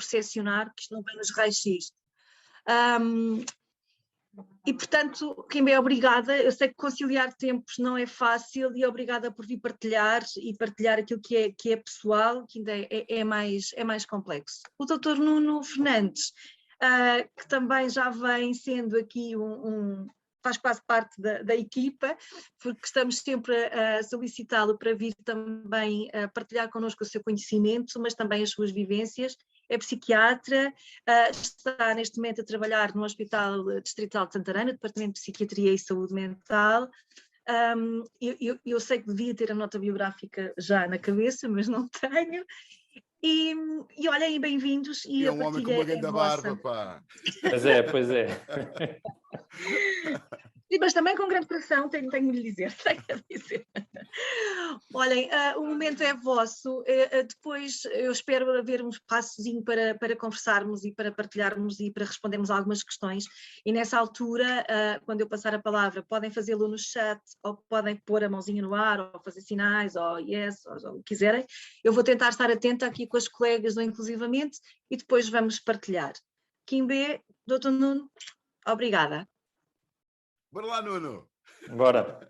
percepcionar que isto não vem nos raios-x. E, portanto, Quimbé, obrigada. Eu sei que conciliar tempos não é fácil e obrigada por vir partilhar e partilhar aquilo que é pessoal, que ainda é mais complexo. O Dr. Nuno Fernandes, que também já vem sendo aqui faz quase parte da equipa, porque estamos sempre a solicitá-lo para vir também partilhar connosco o seu conhecimento, mas também as suas vivências. É psiquiatra, está neste momento a trabalhar no Hospital Distrital de Santarém, no Departamento de Psiquiatria e Saúde Mental. Eu sei que devia ter a nota biográfica já na cabeça, mas não tenho. E olhem, bem-vindos. E é um homem com uma grande barba, pá. Pois é. Sim, mas também com grande coração, tenho de lhe dizer. Olhem, o momento é vosso. Depois eu espero haver um espaçozinho para conversarmos e para partilharmos e para respondermos a algumas questões. E nessa altura, quando eu passar a palavra, podem fazê-lo no chat, ou podem pôr a mãozinha no ar, ou fazer sinais, ou yes, ou o que quiserem. Eu vou tentar estar atenta aqui com as colegas do Inclusivamente e depois vamos partilhar. Quimbé, Dr. Nuno, obrigada. Bora lá, Nuno! Bora!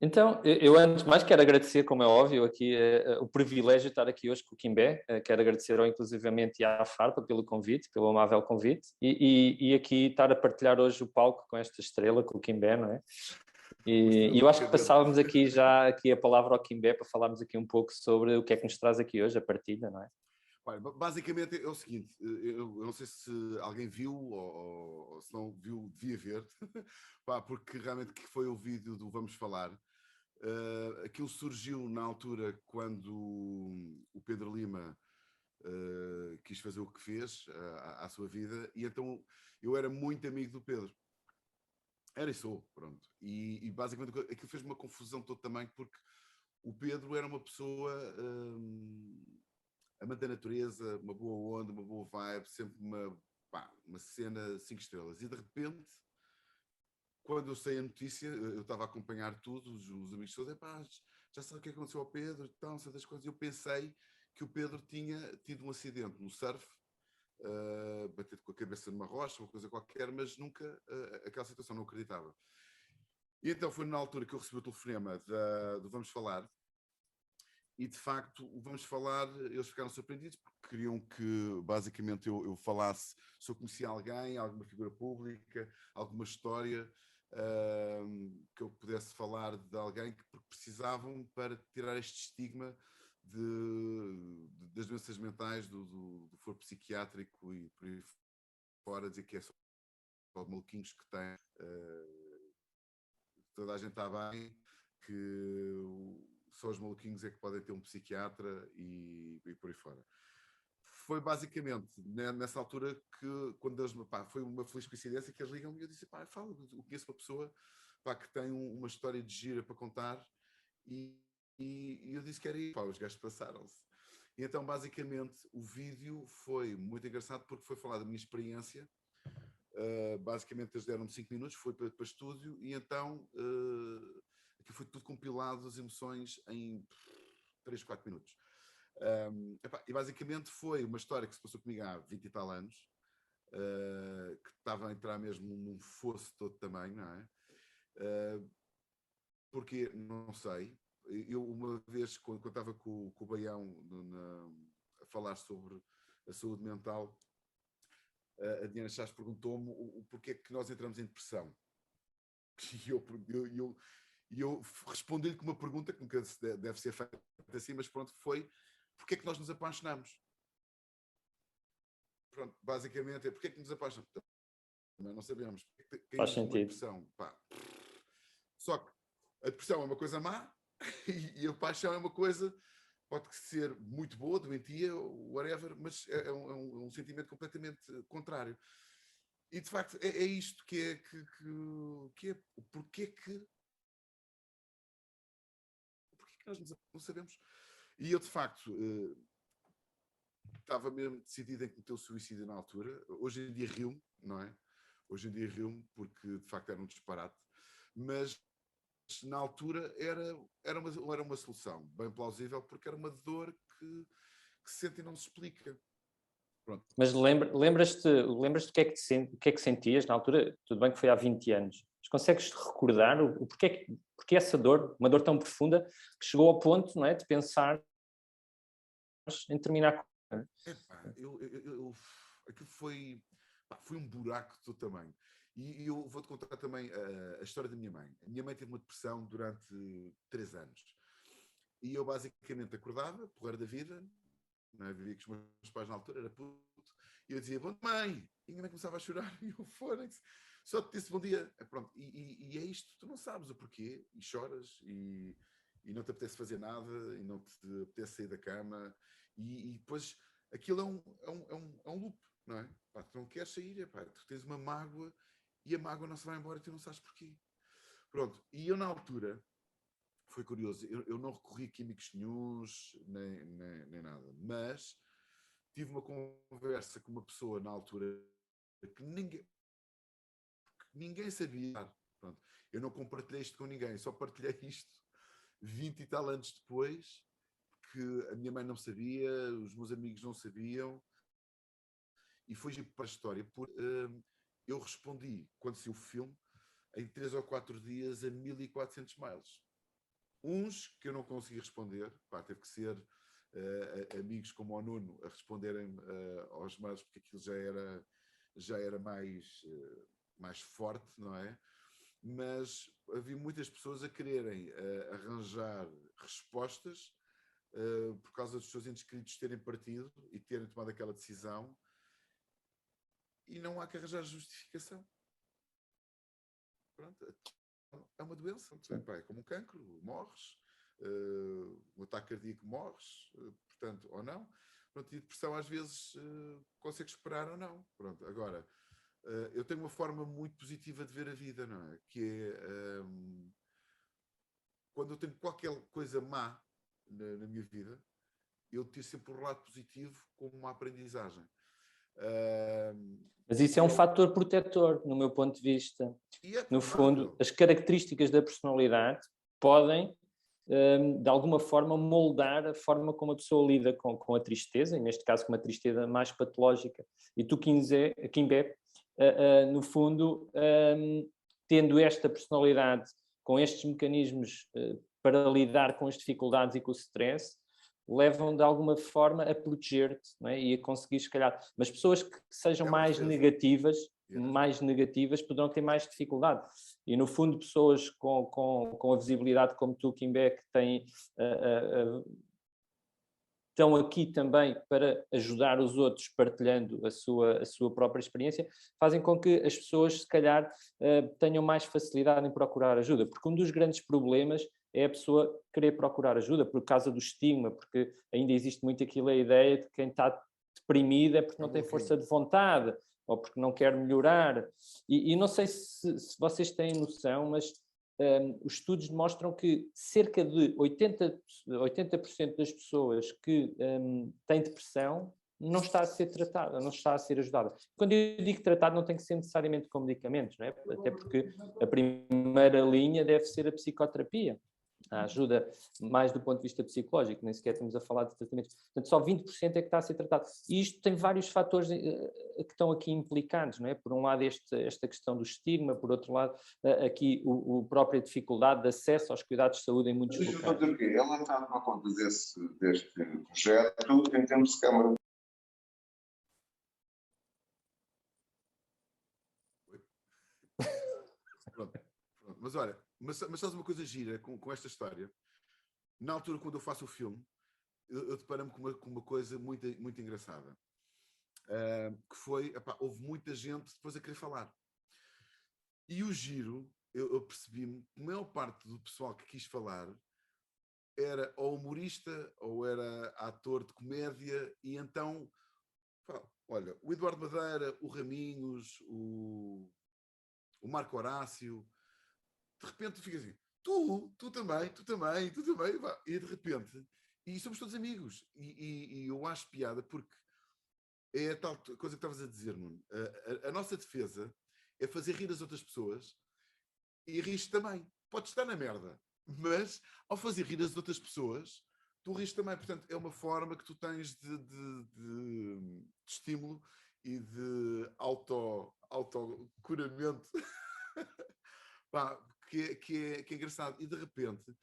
Então, eu antes de mais quero agradecer, como é óbvio, aqui o privilégio de estar aqui hoje com o Quimbé. Quero agradecer ao Inclusivamente e à Farpa pelo convite, pelo amável convite, e aqui estar a partilhar hoje o palco com esta estrela, com o Quimbé, não é? E eu acho que passávamos aqui já a palavra ao Quimbé para falarmos aqui um pouco sobre o que é que nos traz aqui hoje, a partida, não é? Basicamente é o seguinte, eu não sei se alguém viu ou se não viu, devia ver, porque realmente que foi o vídeo do Vamos Falar. Aquilo surgiu na altura quando o Pedro Lima quis fazer o que fez à sua vida, e então eu era muito amigo do Pedro. Era e sou, pronto. E basicamente aquilo fez uma confusão toda também, porque o Pedro era uma pessoa... amante da natureza, uma boa onda, uma boa vibe, sempre uma cena 5 estrelas. E de repente, quando eu sei a notícia, eu estava a acompanhar tudo, os amigos todos, já sabe o que aconteceu ao Pedro, então, certas coisas. Eu pensei que o Pedro tinha tido um acidente no surf, batido com a cabeça numa rocha, uma coisa qualquer, mas nunca aquela situação, não acreditava. E então foi na altura que eu recebi o telefonema do Vamos Falar. E, de facto, Vamos Falar, eles ficaram surpreendidos porque queriam que, basicamente, eu falasse, se eu conhecia alguém, alguma figura pública, alguma história, que eu pudesse falar de alguém que precisavam para tirar este estigma das doenças mentais, do foro psiquiátrico e por aí fora, dizer que é só maluquinhos que têm, toda a gente está bem, que... só os maluquinhos é que podem ter um psiquiatra e por aí fora. Foi basicamente nessa altura que, quando eles, foi uma feliz coincidência que eles ligam e eu disse, eu conheço uma pessoa que tem uma história de gira para contar e eu disse que era ir, os gajos passaram-se. E então, basicamente, o vídeo foi muito engraçado porque foi falar da minha experiência. Basicamente, eles deram-me 5 minutos, foi para estúdio e então... aqui foi tudo compilado, as emoções em 3, 4 minutos. E basicamente foi uma história que se passou comigo há 20 e tal anos, que estava a entrar mesmo num fosso de todo tamanho, não é? Porque, não sei, eu uma vez, quando estava com o Baião a falar sobre a saúde mental, a Diana Chás perguntou-me o porquê que nós entramos em depressão. E eu respondi-lhe com uma pergunta que nunca deve ser feita assim, mas pronto, foi: porquê é que nós nos apaixonamos? Pronto, basicamente é: porquê é que nos apaixonamos? Também não sabemos. Faz sentido. Depressão, Só que a depressão é uma coisa má e a paixão é uma coisa, pode ser muito boa, doentia, whatever, mas é um sentimento completamente contrário. E de facto é isto que é porquê que nós não sabemos. E eu, de facto, estava mesmo decidido em cometer o suicídio na altura. Hoje em dia rio-me, não é? Hoje em dia rio-me porque, de facto, era um disparate. Mas, na altura, era uma solução bem plausível, porque era uma dor que se sente e não se explica. Pronto. Mas lembras-te o que é que sentias na altura? Tudo bem que foi há 20 anos. Mas consegues recordar o porquê essa dor, uma dor tão profunda, que chegou ao ponto, não é, de pensar em terminar com... Epá, aquilo foi um buraco do tamanho. E eu vou-te contar também a história da minha mãe. A minha mãe teve uma depressão durante 3 anos. E eu basicamente acordava, porra da vida, não é? Vivia com os meus pais na altura, era puto, e eu dizia, bom mãe, e a minha mãe começava a chorar, e eu, fónix, só te disse bom dia. Pronto, e é isto, tu não sabes o porquê, e choras, e não te apetece fazer nada, e não te apetece sair da cama, e depois aquilo é um loop, não é? Pá, tu não queres sair, pá, tu tens uma mágoa, e a mágoa não se vai embora e tu não sabes porquê. Pronto, e eu na altura, foi curioso, eu não recorri a químicos nenhuns, nem nada, mas tive uma conversa com uma pessoa na altura que ninguém sabia. Pronto, eu não compartilhei isto com ninguém, só partilhei isto 20 e tal anos depois, que a minha mãe não sabia, os meus amigos não sabiam, e foi para a história, porque eu respondi, quando saiu o filme, em 3 ou 4 dias a 1400 mails. Uns que eu não consegui responder, pá, teve que ser amigos como o Nuno a responderem aos mails, porque aquilo já era mais forte, não é? Mas havia muitas pessoas a quererem arranjar respostas por causa dos seus entes queridos terem partido e terem tomado aquela decisão, e não há que arranjar justificação. Pronto, é uma doença, é como um cancro, morres, um ataque cardíaco, morres, portanto, ou não. Pronto, e depressão às vezes consegues esperar ou não. Pronto, agora, eu tenho uma forma muito positiva de ver a vida, não é? Que é, quando eu tenho qualquer coisa má na minha vida, eu tiro sempre um relato positivo como uma aprendizagem. Mas isso é um fator protetor, no meu ponto de vista. No fundo, as características da personalidade podem, de alguma forma, moldar a forma como a pessoa lida com a tristeza, e neste caso com uma tristeza mais patológica. E tu, Kimbé, no fundo, tendo esta personalidade com estes mecanismos para lidar com as dificuldades e com o stress, levam de alguma forma a proteger-te, não é? E a conseguir, se calhar. Mas pessoas que sejam mais negativas poderão ter mais dificuldade. E no fundo, pessoas com a visibilidade como tu, Kimbé, que têm estão aqui também para ajudar os outros, partilhando a sua própria experiência, fazem com que as pessoas, se calhar, tenham mais facilidade em procurar ajuda, porque um dos grandes problemas é a pessoa querer procurar ajuda por causa do estigma, porque ainda existe muito aquilo, a ideia de que quem está deprimido é porque não tem força de vontade, ou porque não quer melhorar. E não sei se vocês têm noção, mas os estudos demonstram que cerca de 80% das pessoas que têm depressão não está a ser tratada, não está a ser ajudada. Quando eu digo tratado, não tem que ser necessariamente com medicamentos, não é? Até porque a primeira linha deve ser a psicoterapia. A ajuda mais do ponto de vista psicológico, nem sequer estamos a falar de tratamentos. Portanto, só 20% é que está a ser tratado. E isto tem vários fatores que estão aqui implicados, não é? Por um lado, esta questão do estigma, por outro lado, aqui a própria dificuldade de acesso aos cuidados de saúde em muitos locais. Deixa eu dizer o quê? Ela está a tomar conta deste projeto em termos de Câmara. Pronto. Mas olha, mas sabes uma coisa gira com esta história? Na altura, quando eu faço o filme, eu deparo-me com uma coisa muito, muito engraçada. Que foi, houve muita gente depois a querer falar. E o giro, eu percebi-me que a maior parte do pessoal que quis falar era ou humorista ou era ator de comédia, e então, olha, o Eduardo Madeira, o Raminhos, o Marco Horácio, de repente fica assim, tu também, e de repente, e somos todos amigos, e eu acho piada porque é a tal coisa que estavas a dizer, Nuno. A nossa defesa é fazer rir as outras pessoas e rir também. Podes estar na merda, mas ao fazer rir as outras pessoas, tu rires também, portanto, é uma forma que tu tens de estímulo e de autocuramento. Pá, que é engraçado. E de repente,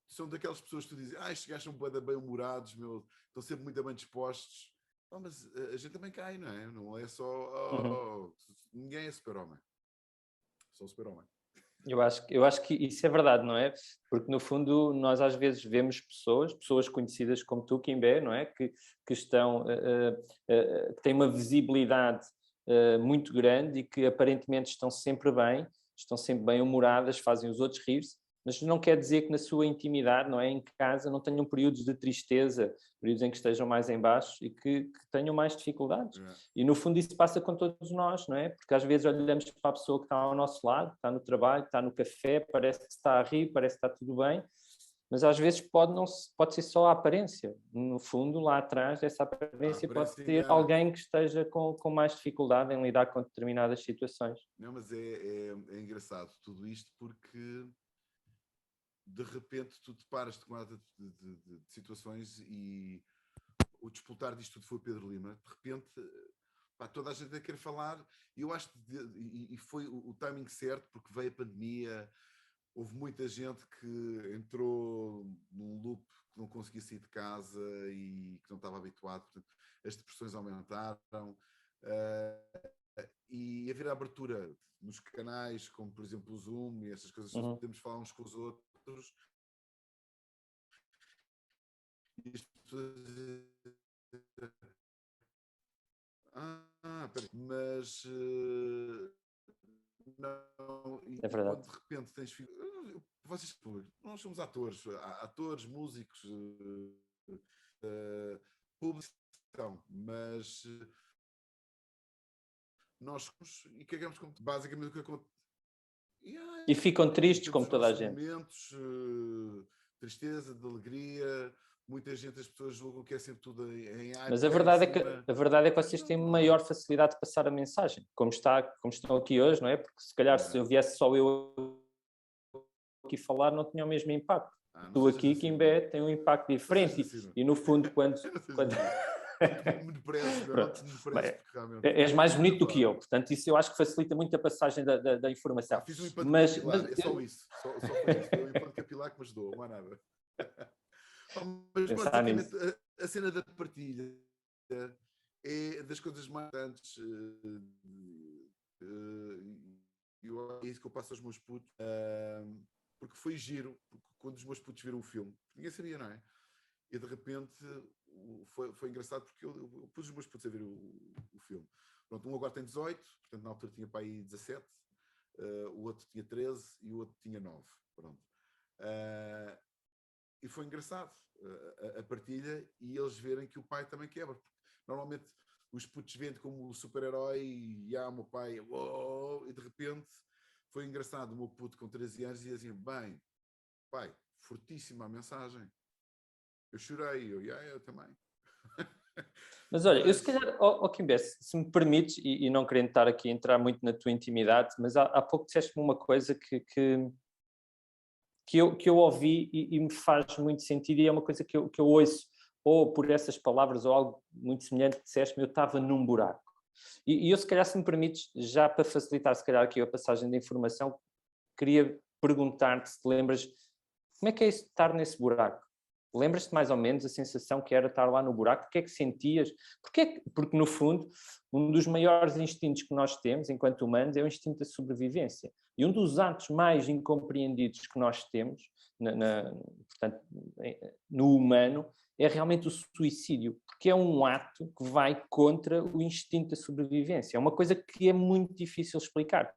são daquelas pessoas que tu dizes, estes gajos são bem-humorados, estão sempre muito bem dispostos. Mas a gente também cai, não é? Não é só... Ninguém é super-homem. Sou super-homem. Eu acho que isso é verdade, não é? Porque, no fundo, nós às vezes vemos pessoas conhecidas como tu, Kimbé, não é? Que estão, que têm uma visibilidade muito grande e que aparentemente estão sempre bem-humoradas, fazem os outros rir-se, mas não quer dizer que na sua intimidade, não é? Em casa, não tenham períodos de tristeza, períodos em que estejam mais em baixo e que tenham mais dificuldades. E, no fundo, isso passa com todos nós, não é? Porque às vezes olhamos para a pessoa que está ao nosso lado, que está no trabalho, que está no café, parece que está a rir, parece que está tudo bem, mas às vezes pode ser só a aparência. No fundo, lá atrás dessa aparência pode ter alguém que esteja com mais dificuldade em lidar com determinadas situações. Não, mas é engraçado tudo isto porque de repente tu te paras de situações e o despoltar disto tudo foi o Pedro Lima. De repente, pá, toda a gente a querer falar e eu acho que foi o timing certo, porque veio a pandemia, houve muita gente que entrou num loop que não conseguia sair de casa e que não estava habituado, portanto, as depressões aumentaram e haver a abertura nos canais, como por exemplo o Zoom e essas coisas, podemos falar uns com os outros. E as pessoas... mas não, é verdade. Quando de repente tens vocês nós somos atores, músicos, publicidade, mas nós somos e cagamos com basicamente o que acontece. E ficam tristes como toda a gente. Momentos, tristeza, de alegria. Muita gente, as pessoas julgam que é sempre tudo em ar. Mas a verdade é que vocês têm maior facilidade de passar a mensagem, como estão aqui hoje, não é? Porque se calhar se eu viesse só eu aqui falar, não tinha o mesmo impacto. Tu aqui, Kimbé, tem um impacto diferente. E no fundo, quando... És mais bonito do que eu, portanto isso eu acho que facilita muito a passagem da informação. Fiz um implante capilar, é só isso. Só foi isso. Foi um implante capilar que me ajudou, não há nada. Mas basicamente a cena da partilha é das coisas mais importantes. É isso que eu passo aos meus putos, porque foi giro, porque quando os meus putos viram o filme, ninguém sabia, não é? E de repente foi engraçado porque eu pus os meus putos a ver o filme. Pronto, um agora tem 18, portanto na altura tinha para aí 17, o outro tinha 13 e o outro tinha 9. Pronto. E foi engraçado a partilha e eles verem que o pai também quebra. Porque normalmente os putos veem como o super-herói e o meu pai, uou, e de repente foi engraçado. O meu puto com 13 anos dizia assim, bem, pai, fortíssima a mensagem. Eu chorei, eu também. Mas olha, eu se calhar, Kimbé, se me permites, e não querendo estar aqui a entrar muito na tua intimidade, mas há pouco disseste-me uma coisa que eu ouvi e me faz muito sentido e é uma coisa que eu ouço, ou por essas palavras, ou algo muito semelhante que disseste-me, eu estava num buraco. E eu, se calhar, se me permites, já para facilitar, se calhar, aqui a passagem da informação, queria perguntar-te se te lembras, como é que é isso de estar nesse buraco? Lembras-te mais ou menos a sensação que era estar lá no buraco? O que é que sentias? Porque, no fundo, um dos maiores instintos que nós temos, enquanto humanos, é o instinto da sobrevivência. E um dos atos mais incompreendidos que nós temos, portanto, no humano, é realmente o suicídio, porque é um ato que vai contra o instinto da sobrevivência. É uma coisa que é muito difícil explicar.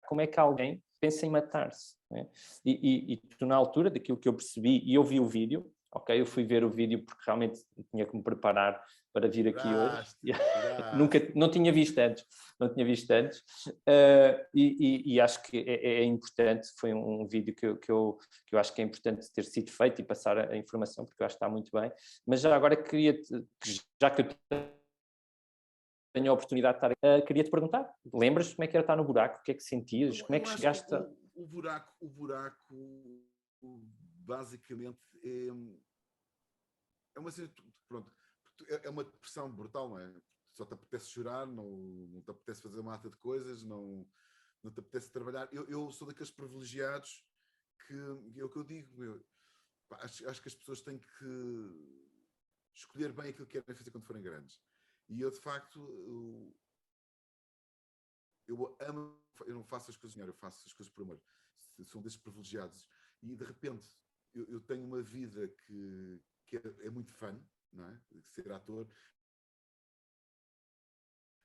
Como é que alguém pensa em matar-se? Né? E tu, na altura, daquilo que eu percebi, e eu vi o vídeo, ok, eu fui ver o vídeo porque realmente tinha que me preparar para vir aqui hoje. Não tinha visto antes. E acho que é importante, foi um vídeo que eu acho que é importante ter sido feito e passar a informação, porque eu acho que está muito bem. Mas já agora já que eu tenho a oportunidade de estar, queria-te perguntar, lembras como é que era estar no buraco? O que é que sentias? Como é que chegaste a... O buraco basicamente é uma cena, pronto, é uma depressão brutal, não é? Só te apetece chorar, não te apetece fazer uma ata de coisas, não te apetece trabalhar. Eu sou daqueles privilegiados que é o que eu digo, meu, pá, acho que as pessoas têm que escolher bem aquilo que querem fazer quando forem grandes. E eu, de facto, eu amo, eu não faço as coisas por dinheiro, eu faço as coisas por amor. Sou desses privilegiados. E, de repente, eu tenho uma vida que é muito fun, não é? Ser ator,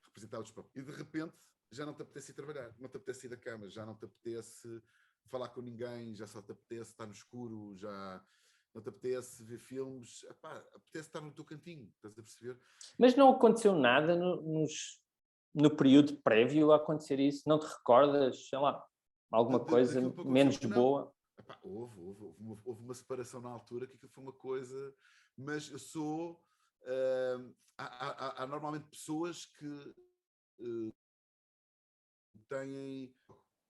representar os papéis. E, de repente, já não te apetece ir trabalhar, não te apetece ir da cama, já não te apetece falar com ninguém, já só te apetece estar no escuro, já não te apetece ver filmes, epá, apetece estar no teu cantinho, estás a perceber? Mas não aconteceu nada no período prévio a acontecer isso? Não te recordas, sei lá, alguma coisa menos boa? Epá, houve uma separação na altura que aquilo foi uma coisa, mas eu sou... há normalmente pessoas que têm...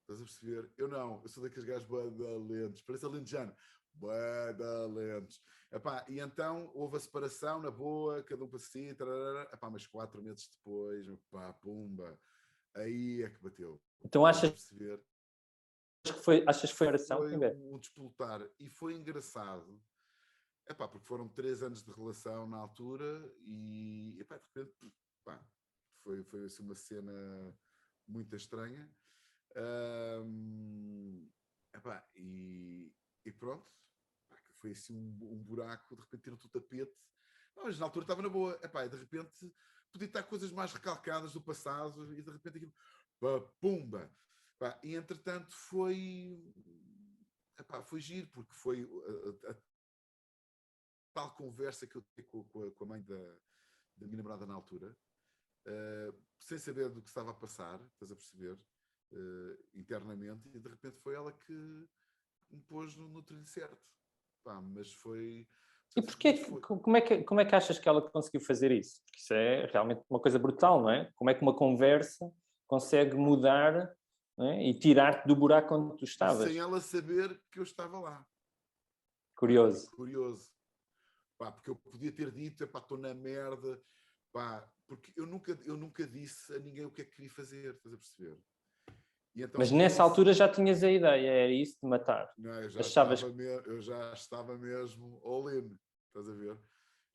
Estás a perceber? Eu não, eu sou daqueles gajos badalentes, parece alentejano. Badalentes. Epá, e então houve a separação na boa, cada um para si, epá, mas 4 meses depois, epá, pumba, aí é que bateu. Então achas que foi oração? Foi um despoltar e foi engraçado, epá, porque foram 3 anos de relação na altura e epá, de repente, epá, foi assim uma cena muito estranha. Epá, e pronto, foi assim um buraco, de repente tiram-te o tapete. Não, mas na altura estava na boa, epá, e de repente podia estar coisas mais recalcadas do passado e de repente aquilo, pumba. Epá, e entretanto foi giro, porque foi a tal conversa que eu tive com a mãe da minha namorada na altura, sem saber do que estava a passar, estás a perceber? Internamente, e de repente foi ela que me pôs no trilho certo. Pá, mas foi... E porquê, como é que achas que ela conseguiu fazer isso? Porque isso é realmente uma coisa brutal, não é? Como é que uma conversa consegue mudar, não é? E tirar-te do buraco onde tu estavas? Sem ela saber que eu estava lá. Curioso. Curioso. Pá, porque eu podia ter dito, pá, estou na merda. Pá, porque eu nunca disse a ninguém o que é que queria fazer, estás a perceber? Então, mas nessa altura já tinhas a ideia, era isso de matar. Não, eu já estava mesmo all in, estás a ver?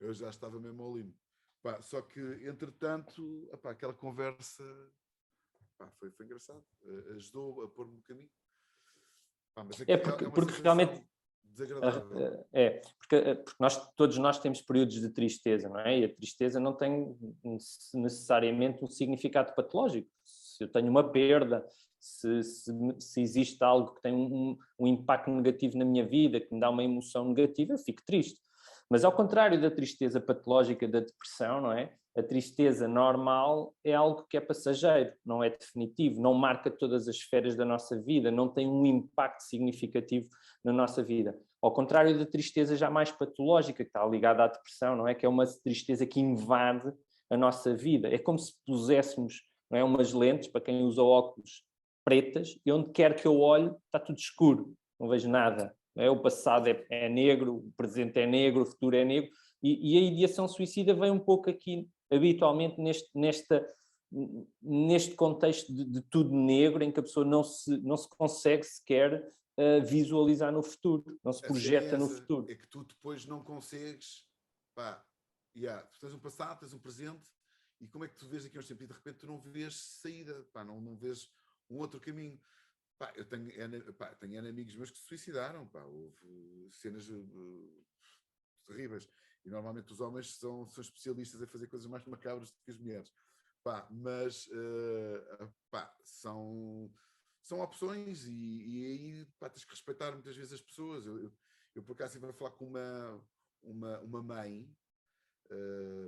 Eu já estava mesmo all in. Pá, só que, entretanto, epá, aquela conversa, pá, foi engraçado. Ajudou a pôr-me no caminho. Pá, mas porque realmente desagradável. Porque todos nós temos períodos de tristeza, não é? E a tristeza não tem necessariamente um significado patológico. Se eu tenho uma perda, se existe algo que tem um impacto negativo na minha vida, que me dá uma emoção negativa, eu fico triste. Mas ao contrário da tristeza patológica, da depressão, não é? A tristeza normal é algo que é passageiro, não é definitivo, não marca todas as esferas da nossa vida, não tem um impacto significativo na nossa vida. Ao contrário da tristeza já mais patológica, que está ligada à depressão, não é? Que é uma tristeza que invade a nossa vida. É como se puséssemos, não é, umas lentes, para quem usa óculos, pretas, e onde quer que eu olhe está tudo escuro, não vejo nada. Não é? O passado é negro, o presente é negro, o futuro é negro, e a ideação suicida vem um pouco aqui, habitualmente, neste contexto de tudo negro, em que a pessoa não se consegue sequer visualizar no futuro, não se projeta no futuro. É que tu depois não consegues, pá, tu tens um passado, tens um presente, e como é que tu vês aqui uns tempos e de repente tu não vês saída, pá, não vês um outro caminho. Pá, eu tenho amigos meus que se suicidaram, pá, houve cenas terríveis, e normalmente os homens são especialistas em fazer coisas mais macabras do que as mulheres, pá, mas pá, são opções e aí, pá, tens que respeitar muitas vezes as pessoas. Eu por acaso estive a falar com uma mãe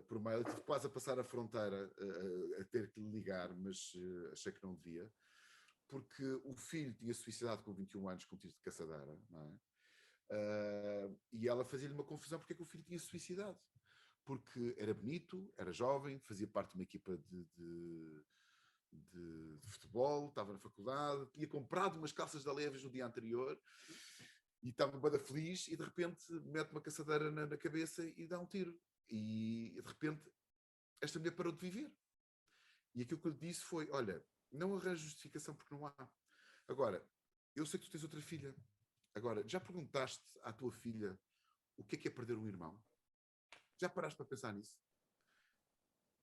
por mail, eu tive quase a passar a fronteira a ter que lhe ligar, mas achei que não devia, porque o filho tinha suicidado com 21 anos com tiro de caçadeira, não é? E ela fazia-lhe uma confusão porque é que o filho tinha suicidado. Porque era bonito, era jovem, fazia parte de uma equipa de futebol, estava na faculdade, tinha comprado umas calças da Levi's no dia anterior E estava bem feliz e de repente mete uma caçadeira na cabeça e dá um tiro. E de repente esta mulher parou de viver. E aquilo que eu lhe disse foi, olha, não arranjo justificação porque não há. Agora, eu sei que tu tens outra filha. Agora, já perguntaste à tua filha o que é perder um irmão? Já paraste para pensar nisso?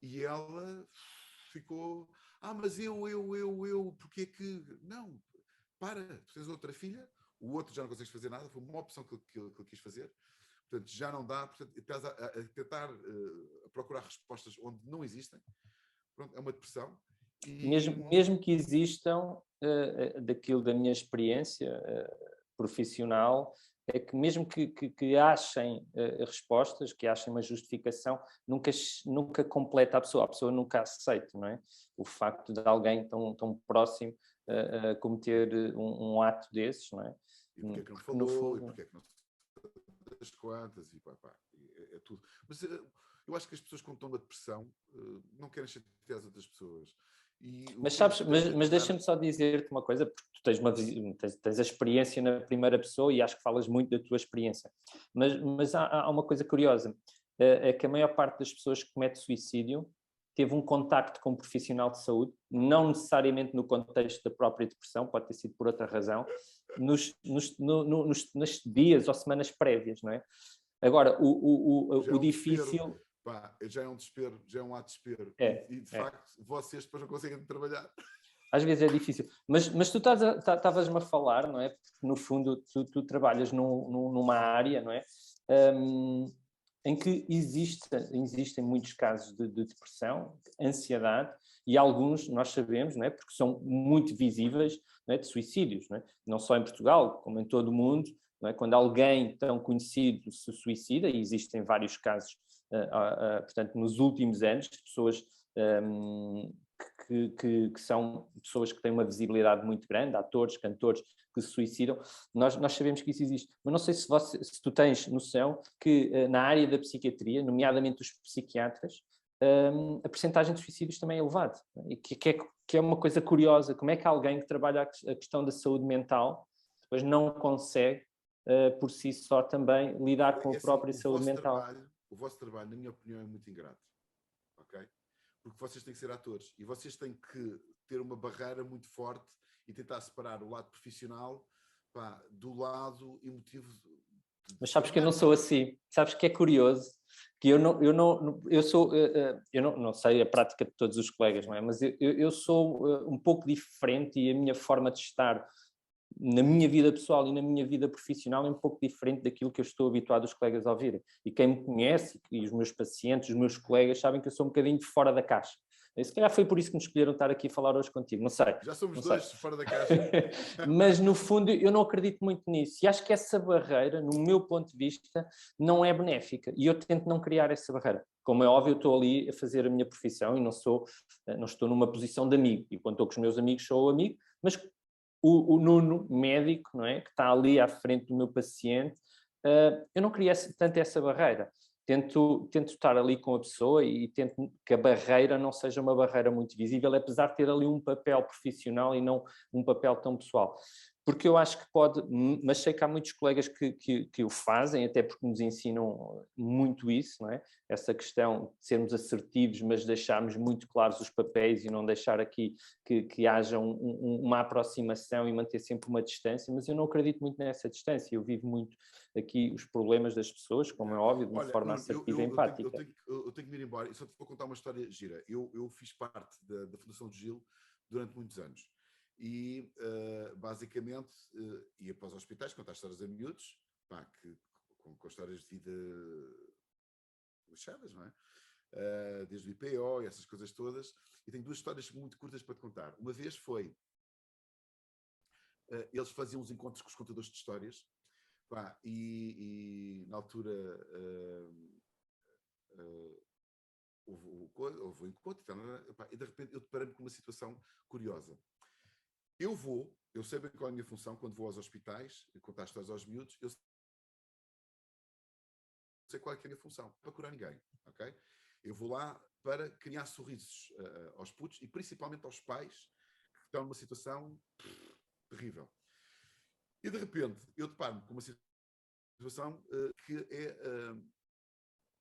E ela ficou, mas porque é que... Não, para, tu tens outra filha, o outro já não consegues fazer nada, foi uma opção que ele quis fazer, portanto já não dá, portanto estás a tentar a procurar respostas onde não existem, pronto, é uma depressão. E... Mesmo que existam, daquilo da minha experiência profissional, é que mesmo que achem respostas, que achem uma justificação, nunca completa a pessoa nunca aceita, não é? O facto de alguém tão próximo cometer um ato desses, não é? E porque é que não falou, fundo... e porque é que não das quantas, e é tudo. Mas eu acho que as pessoas, quando estão na depressão, não querem chatear as outras pessoas. Mas sabes, mas deixa-me só dizer-te uma coisa, porque tu tens a experiência na primeira pessoa e acho que falas muito da tua experiência. Mas há uma coisa curiosa, é que a maior parte das pessoas que comete suicídio teve um contacto com um profissional de saúde, não necessariamente no contexto da própria depressão, pode ter sido por outra razão, nos dias ou semanas prévias, não é? Agora, o difícil... já é um desespero, já é um ato de desespero. E de facto, vocês depois não conseguem trabalhar. Às vezes é difícil. Mas tu estavas-me a falar, não é? Porque no fundo tu trabalhas numa área, não é? Em que existem muitos casos de depressão, ansiedade, e alguns, nós sabemos, não é? Porque são muito visíveis, não é? De suicídios, não é? Não só em Portugal, como em todo o mundo, não é? Quando alguém tão conhecido se suicida, e existem vários casos, portanto, nos últimos anos, de pessoas que são pessoas que têm uma visibilidade muito grande, atores, cantores que se suicidam, nós sabemos que isso existe. Mas não sei se tu tens noção que na área da psiquiatria, nomeadamente os psiquiatras, a percentagem de suicídios também é elevada. E que é uma coisa curiosa, como é que alguém que trabalha a questão da saúde mental depois não consegue, por si só, também lidar com a própria saúde mental. O vosso trabalho, na minha opinião, é muito ingrato. Ok? Porque vocês têm que ser atores e vocês têm que ter uma barreira muito forte e tentar separar o lado profissional do lado emotivo. Mas sabes que eu não sou assim. Sabes que é curioso que eu não sei a prática de todos os colegas, não é? Mas eu sou um pouco diferente e a minha forma de estar na minha vida pessoal e na minha vida profissional é um pouco diferente daquilo que eu estou habituado os colegas a ouvirem. E quem me conhece, e os meus pacientes, os meus colegas, sabem que eu sou um bocadinho fora da caixa. E se calhar foi por isso que me escolheram estar aqui a falar hoje contigo, não sei. Já somos dois fora da caixa. Mas, no fundo, eu não acredito muito nisso. E acho que essa barreira, no meu ponto de vista, não é benéfica. E eu tento não criar essa barreira. Como é óbvio, eu estou ali a fazer a minha profissão e não estou numa posição de amigo. E quando estou com os meus amigos, sou amigo, mas o Nuno, médico, não é? Que está ali à frente do meu paciente, eu não queria tanto essa barreira. Tento estar ali com a pessoa e tento que a barreira não seja uma barreira muito visível, apesar de ter ali um papel profissional e não um papel tão pessoal. Porque eu acho que pode, mas sei que há muitos colegas que o fazem, até porque nos ensinam muito isso, não é? Essa questão de sermos assertivos, mas deixarmos muito claros os papéis e não deixar aqui que haja uma aproximação e manter sempre uma distância, mas eu não acredito muito nessa distância, eu vivo muito aqui os problemas das pessoas, como é óbvio, de uma forma assertiva e empática. Eu tenho que me ir embora, e só te vou contar uma história gira. Eu fiz parte da Fundação de Gil durante muitos anos. E, basicamente, ia para os hospitais contar histórias a miúdos, com histórias de vida lixadas, não é? Desde o IPO e essas coisas todas. E tenho duas histórias muito curtas para te contar. Uma vez foi... eles faziam uns encontros com os contadores de histórias, e na altura... houve um encontro, e de repente eu deparei-me com uma situação curiosa. Eu sei bem qual é a minha função quando vou aos hospitais, contar histórias aos miúdos, eu sei qual é, que é a minha função, para curar ninguém, ok? Eu vou lá para criar sorrisos aos putos e principalmente aos pais que estão numa situação terrível. E de repente, eu deparo-me com uma situação que é...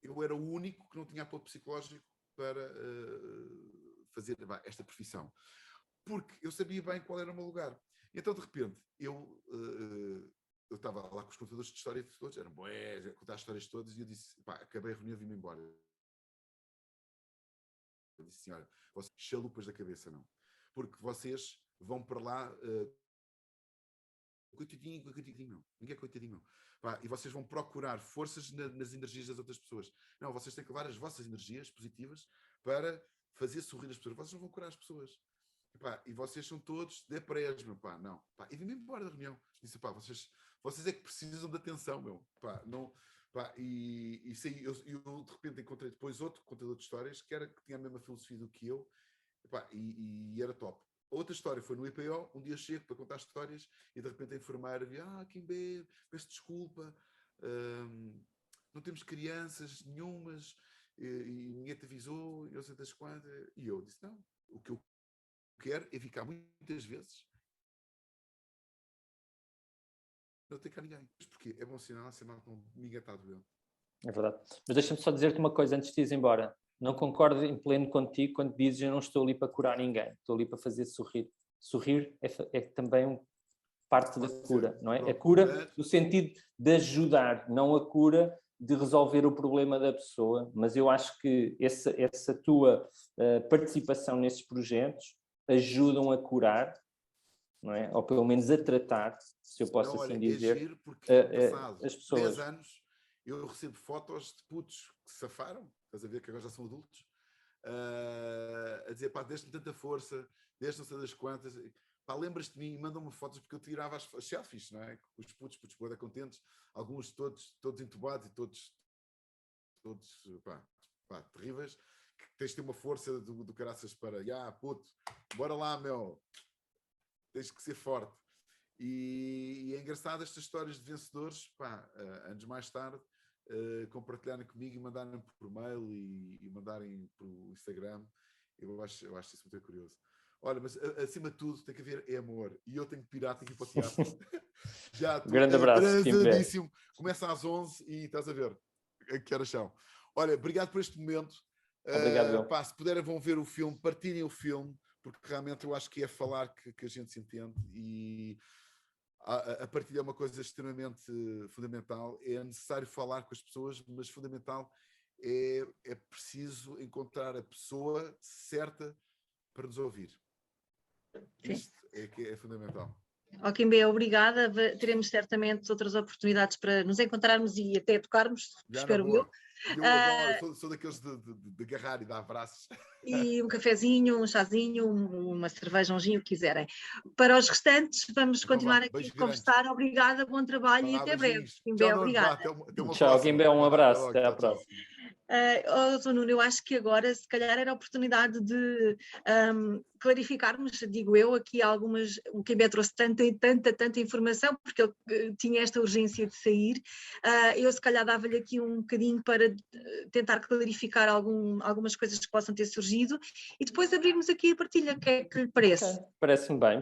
eu era o único que não tinha apoio psicológico para fazer esta profissão. Porque eu sabia bem qual era o meu lugar. Então, de repente, eu estava lá com os contadores de história todos, eram boés, a contar as histórias todas, e eu disse, acabei a reunião e vim-me embora. Eu disse, senhora, vocês chalupas da cabeça, não. Porque vocês vão para lá... coitadinho, não. Ninguém é coitadinho, não. E vocês vão procurar forças nas energias das outras pessoas. Não, vocês têm que levar as vossas energias positivas para fazer sorrir as pessoas. Vocês não vão curar as pessoas. E vocês são todos depressivos, não. E vim-me embora da reunião. Disse, vocês é que precisam de atenção, meu. Não, e saí, eu de repente encontrei depois outro contador de histórias que tinha a mesma filosofia do que eu, e era top. Outra história foi no IPO, um dia chego para contar histórias e de repente a enfermeira via, Kimber, peço desculpa, não temos crianças nenhumas, e ninguém te avisou, e não sei das quantas. E eu disse, não, o que eu quero é ficar muitas vezes, não ter cá ninguém. Mas porquê? É bom sinal que ninguém está doente. É verdade. Mas deixa-me só dizer-te uma coisa antes de ires embora. Não concordo em pleno contigo quando dizes eu não estou ali para curar ninguém, estou ali para fazer sorrir. Sorrir é também parte da cura, não é? A cura no sentido de ajudar, não a cura de resolver o problema da pessoa, mas eu acho que essa tua participação nesses projetos ajudam a curar, não é? Ou pelo menos a tratar, se eu posso assim dizer, as pessoas. 10 anos eu recebo fotos de putos que se safaram, estás a ver que agora já são adultos, a dizer, deste-me tanta força, deste não sei das quantas, lembras-te de mim e mandam-me fotos porque eu tirava as selfies, não é? Os putos boa contentes, alguns todos entubados e todos terríveis, que tens de ter uma força do caraças para, puto, bora lá, meu, tens que ser forte. E é engraçado estas histórias de vencedores, anos mais tarde, compartilharem comigo e mandarem por mail e mandarem por Instagram. Eu acho isso muito curioso. Olha, mas acima de tudo tem que haver amor. E eu tenho que pirar, tenho que ir para o teatro. Já estou grande abraço, atrasadíssimo. Começa às 11 e estás a ver a que horas são. Olha, obrigado por este momento. Obrigado, se puderem vão ver o filme, partilhem o filme, porque realmente eu acho que é falar que a gente se entende, e a partilha é uma coisa extremamente fundamental. É necessário falar com as pessoas, mas fundamental é preciso encontrar a pessoa certa para nos ouvir. Sim. Isto é que é fundamental. Kimber, obrigada. Teremos certamente outras oportunidades para nos encontrarmos e até tocarmos, espero eu. Eu adoro, sou daqueles de agarrar e dar abraços. E um cafezinho, um chazinho, uma cerveja, um gin, o que quiserem. Para os restantes, vamos continuar aqui a conversar. Obrigada, bom trabalho e até breve. Kimber, obrigada. Tchau, Kimber, um abraço. Até à próxima. Nuno, eu acho que agora se calhar era a oportunidade de clarificarmos, digo eu, aqui algumas, o Kimber trouxe tanta informação, porque ele tinha esta urgência de sair. Eu se calhar dava-lhe aqui um bocadinho para tentar clarificar algumas coisas que possam ter surgido e depois abrirmos aqui a partilha. O que é que lhe parece? Okay. Parece-me bem.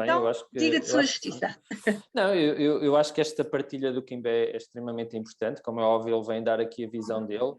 Então, eu acho que, diga de sua justiça. Não, eu acho que esta partilha do Kimber é extremamente importante, como é óbvio, ele vem dar aqui a visão dele.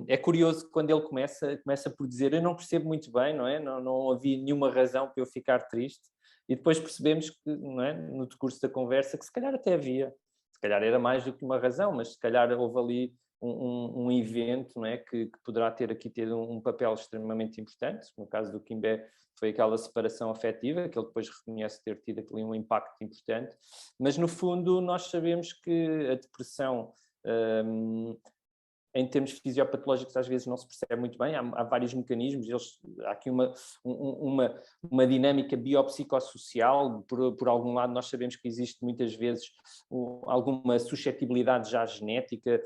É curioso que quando ele começa por dizer, eu não percebo muito bem, não é? Não havia nenhuma razão para eu ficar triste, e depois percebemos que, não é, no decurso da conversa, que se calhar até havia, se calhar era mais do que uma razão, mas se calhar houve ali um evento, não é, que poderá ter aqui tido um papel extremamente importante. No caso do Kimber foi aquela separação afetiva, que ele depois reconhece ter tido ali um impacto importante, mas no fundo nós sabemos que a depressão, em termos fisiopatológicos, às vezes não se percebe muito bem, há vários mecanismos, há aqui uma dinâmica biopsicossocial. Por algum lado, nós sabemos que existe muitas vezes alguma suscetibilidade já genética,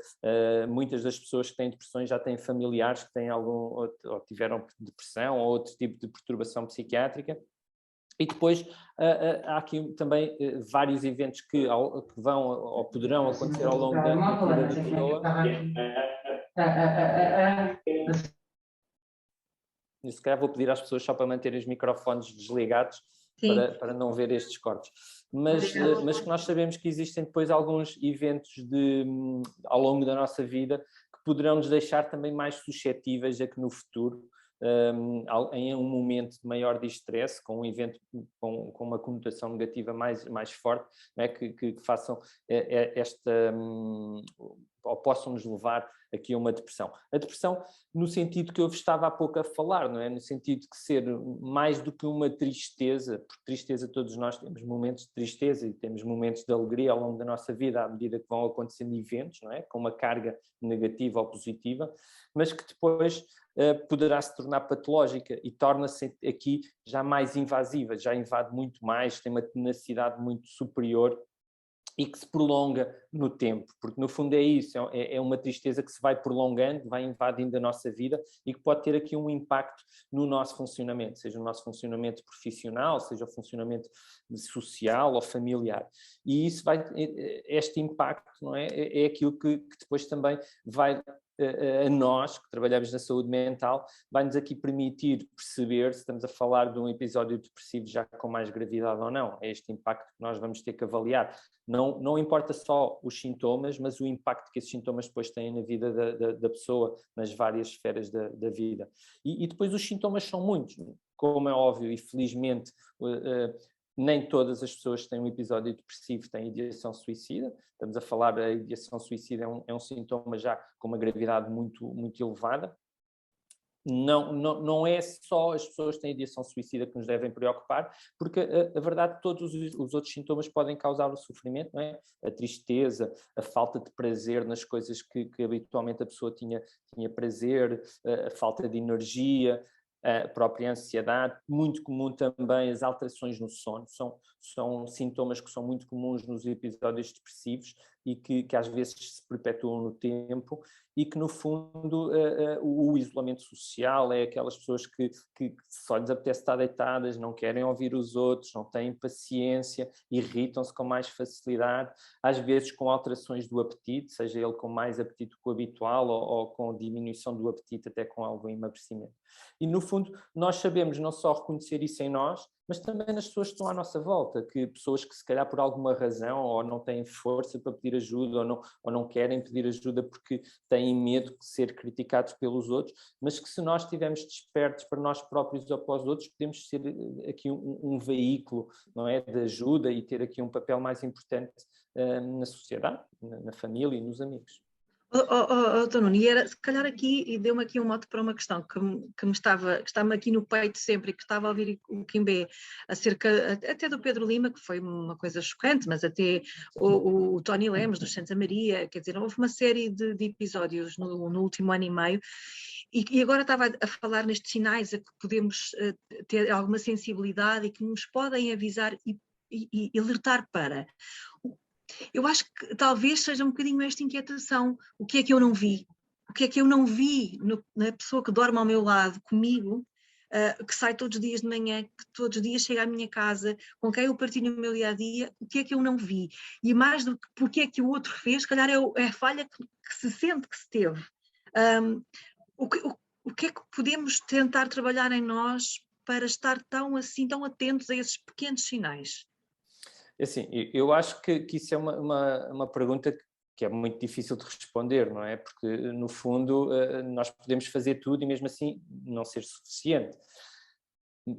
muitas das pessoas que têm depressões já têm familiares que têm ou tiveram depressão ou outro tipo de perturbação psiquiátrica. E depois há aqui também vários eventos que vão ou poderão acontecer ao longo da vida da pessoa. E se calhar vou pedir às pessoas só para manterem os microfones desligados, para não ver estes cortes. Mas que nós sabemos que existem depois alguns eventos ao longo da nossa vida que poderão nos deixar também mais suscetíveis a que no futuro, em um momento de maior distress, com um evento com uma conotação negativa mais forte, não é? que façam ou possam nos levar aqui a uma depressão. A depressão no sentido que eu estava há pouco a falar, não é? No sentido de ser mais do que uma tristeza, porque tristeza todos nós temos momentos de tristeza e temos momentos de alegria ao longo da nossa vida à medida que vão acontecendo eventos, não é? Com uma carga negativa ou positiva, mas que depois poderá se tornar patológica e torna-se aqui já mais invasiva, já invade muito mais, tem uma tenacidade muito superior e que se prolonga no tempo, porque no fundo é isso, é uma tristeza que se vai prolongando, vai invadindo a nossa vida e que pode ter aqui um impacto no nosso funcionamento, seja o nosso funcionamento profissional, seja o funcionamento social ou familiar. E isso este impacto, não é? É aquilo que depois também vai a nós, que trabalhamos na saúde mental, vai-nos aqui permitir perceber se estamos a falar de um episódio depressivo já com mais gravidade ou não. É este impacto que nós vamos ter que avaliar. Não importa só os sintomas, mas o impacto que esses sintomas depois têm na vida da pessoa, nas várias esferas da vida. E depois os sintomas são muitos, como é óbvio, e felizmente nem todas as pessoas que têm um episódio depressivo têm ideação suicida. Estamos a falar da ideação suicida, é um sintoma já com uma gravidade muito, muito elevada. Não é só as pessoas que têm ideação suicida que nos devem preocupar, porque a verdade é que todos os outros sintomas podem causar o sofrimento, não é? A tristeza, a falta de prazer nas coisas que habitualmente a pessoa tinha prazer, a falta de energia, a própria ansiedade, muito comum também as alterações no sono, são sintomas que são muito comuns nos episódios depressivos e que às vezes se perpetuam no tempo e que no fundo o isolamento social é aquelas pessoas que só lhes apetece estar deitadas, não querem ouvir os outros, não têm paciência, irritam-se com mais facilidade, às vezes com alterações do apetite, seja ele com mais apetite que o habitual ou com diminuição do apetite até com algum emagrecimento. E no fundo nós sabemos não só reconhecer isso em nós, mas também nas pessoas que estão à nossa volta, que pessoas que se calhar por alguma razão ou não têm força para pedir ajuda ou não querem pedir ajuda porque têm medo de ser criticados pelos outros, mas que se nós estivermos despertos para nós próprios ou para os outros, podemos ser aqui um veículo, não é, de ajuda e ter aqui um papel mais importante na sociedade, na família e nos amigos. Nuno, e era, se calhar aqui, e deu-me aqui um mote para uma questão que está-me aqui no peito sempre, e que estava a ouvir o Quimbé acerca até do Pedro Lima, que foi uma coisa chocante, mas até o Tony Lemos, do Santa Maria, quer dizer, houve uma série de episódios no último ano e meio, e agora estava a falar nestes sinais a que podemos ter alguma sensibilidade e que nos podem avisar e alertar para. Eu acho que talvez seja um bocadinho esta inquietação. O que é que eu não vi? O que é que eu não vi na pessoa que dorme ao meu lado, comigo, que sai todos os dias de manhã, que todos os dias chega à minha casa, com quem eu partilho o meu dia-a-dia, o que é que eu não vi? E mais do que porque é que o outro fez, se calhar é a falha que se sente que se teve. O que é que podemos tentar trabalhar em nós para estar tão atentos a esses pequenos sinais? Assim, eu acho que isso é uma pergunta que é muito difícil de responder, não é? Porque, no fundo, nós podemos fazer tudo e mesmo assim não ser suficiente.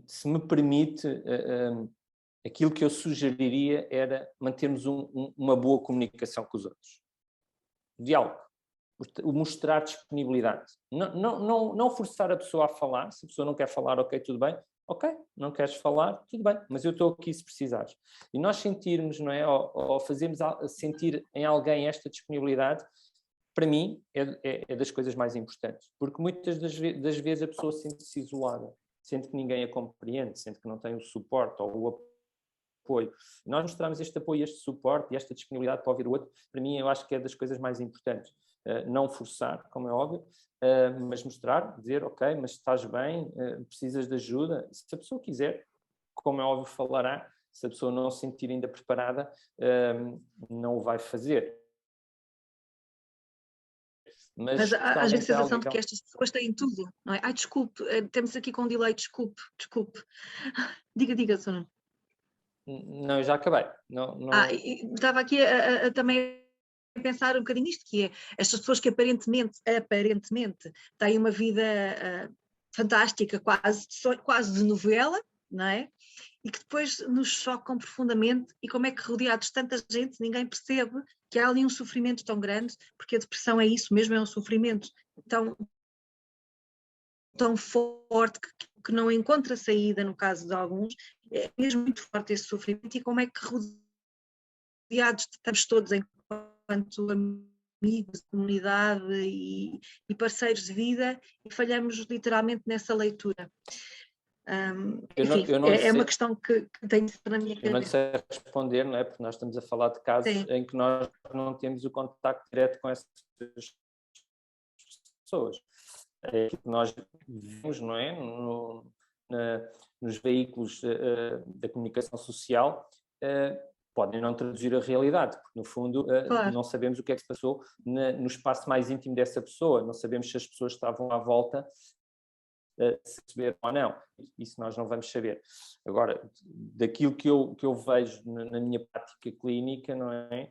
Se me permite, aquilo que eu sugeriria era mantermos uma boa comunicação com os outros. Diálogo. O mostrar disponibilidade. Não forçar a pessoa a falar. Se a pessoa não quer falar, ok, tudo bem. Ok, não queres falar, tudo bem, mas eu estou aqui se precisares. E nós sentirmos, não é, ou fazermos sentir em alguém esta disponibilidade, para mim, é das coisas mais importantes. Porque muitas das vezes a pessoa sente-se isolada, sente que ninguém a compreende, sente que não tem o suporte ou o apoio. E nós mostramos este apoio, este suporte e esta disponibilidade para ouvir o outro, para mim, eu acho que é das coisas mais importantes. Não forçar, como é óbvio, mas mostrar, dizer, ok, mas estás bem, precisas de ajuda. Se a pessoa quiser, como é óbvio, falará. Se a pessoa não se sentir ainda preparada, não o vai fazer. Mas às vezes a sensação de que estas pessoas têm tudo, não é? Desculpe, temos aqui com delay, desculpe. Diga, Sono. Não, já acabei. Não... Estava aqui também a pensar um bocadinho nisto, que é estas pessoas que aparentemente têm uma vida fantástica, quase de novela, não é? E que depois nos chocam profundamente, e como é que rodeados de tanta gente ninguém percebe que há ali um sofrimento tão grande, porque a depressão é isso mesmo, é um sofrimento tão forte que não encontra saída no caso de alguns, é mesmo muito forte esse sofrimento, e como é que rodeados estamos todos enquanto amigos, comunidade e parceiros de vida, e falhamos literalmente nessa leitura. Enfim, é uma questão que tenho na minha cabeça. Eu não sei responder, não é? Porque nós estamos a falar de casos em que nós não temos o contacto direto com essas pessoas. É aquilo que nós vemos, não é? Nos veículos da comunicação social, podem não traduzir a realidade, porque no fundo Claro. não sabemos o que é que se passou no espaço mais íntimo dessa pessoa, não sabemos se as pessoas estavam à volta, se perceberam ou não, isso nós não vamos saber. Agora, daquilo que eu vejo na minha prática clínica, não é?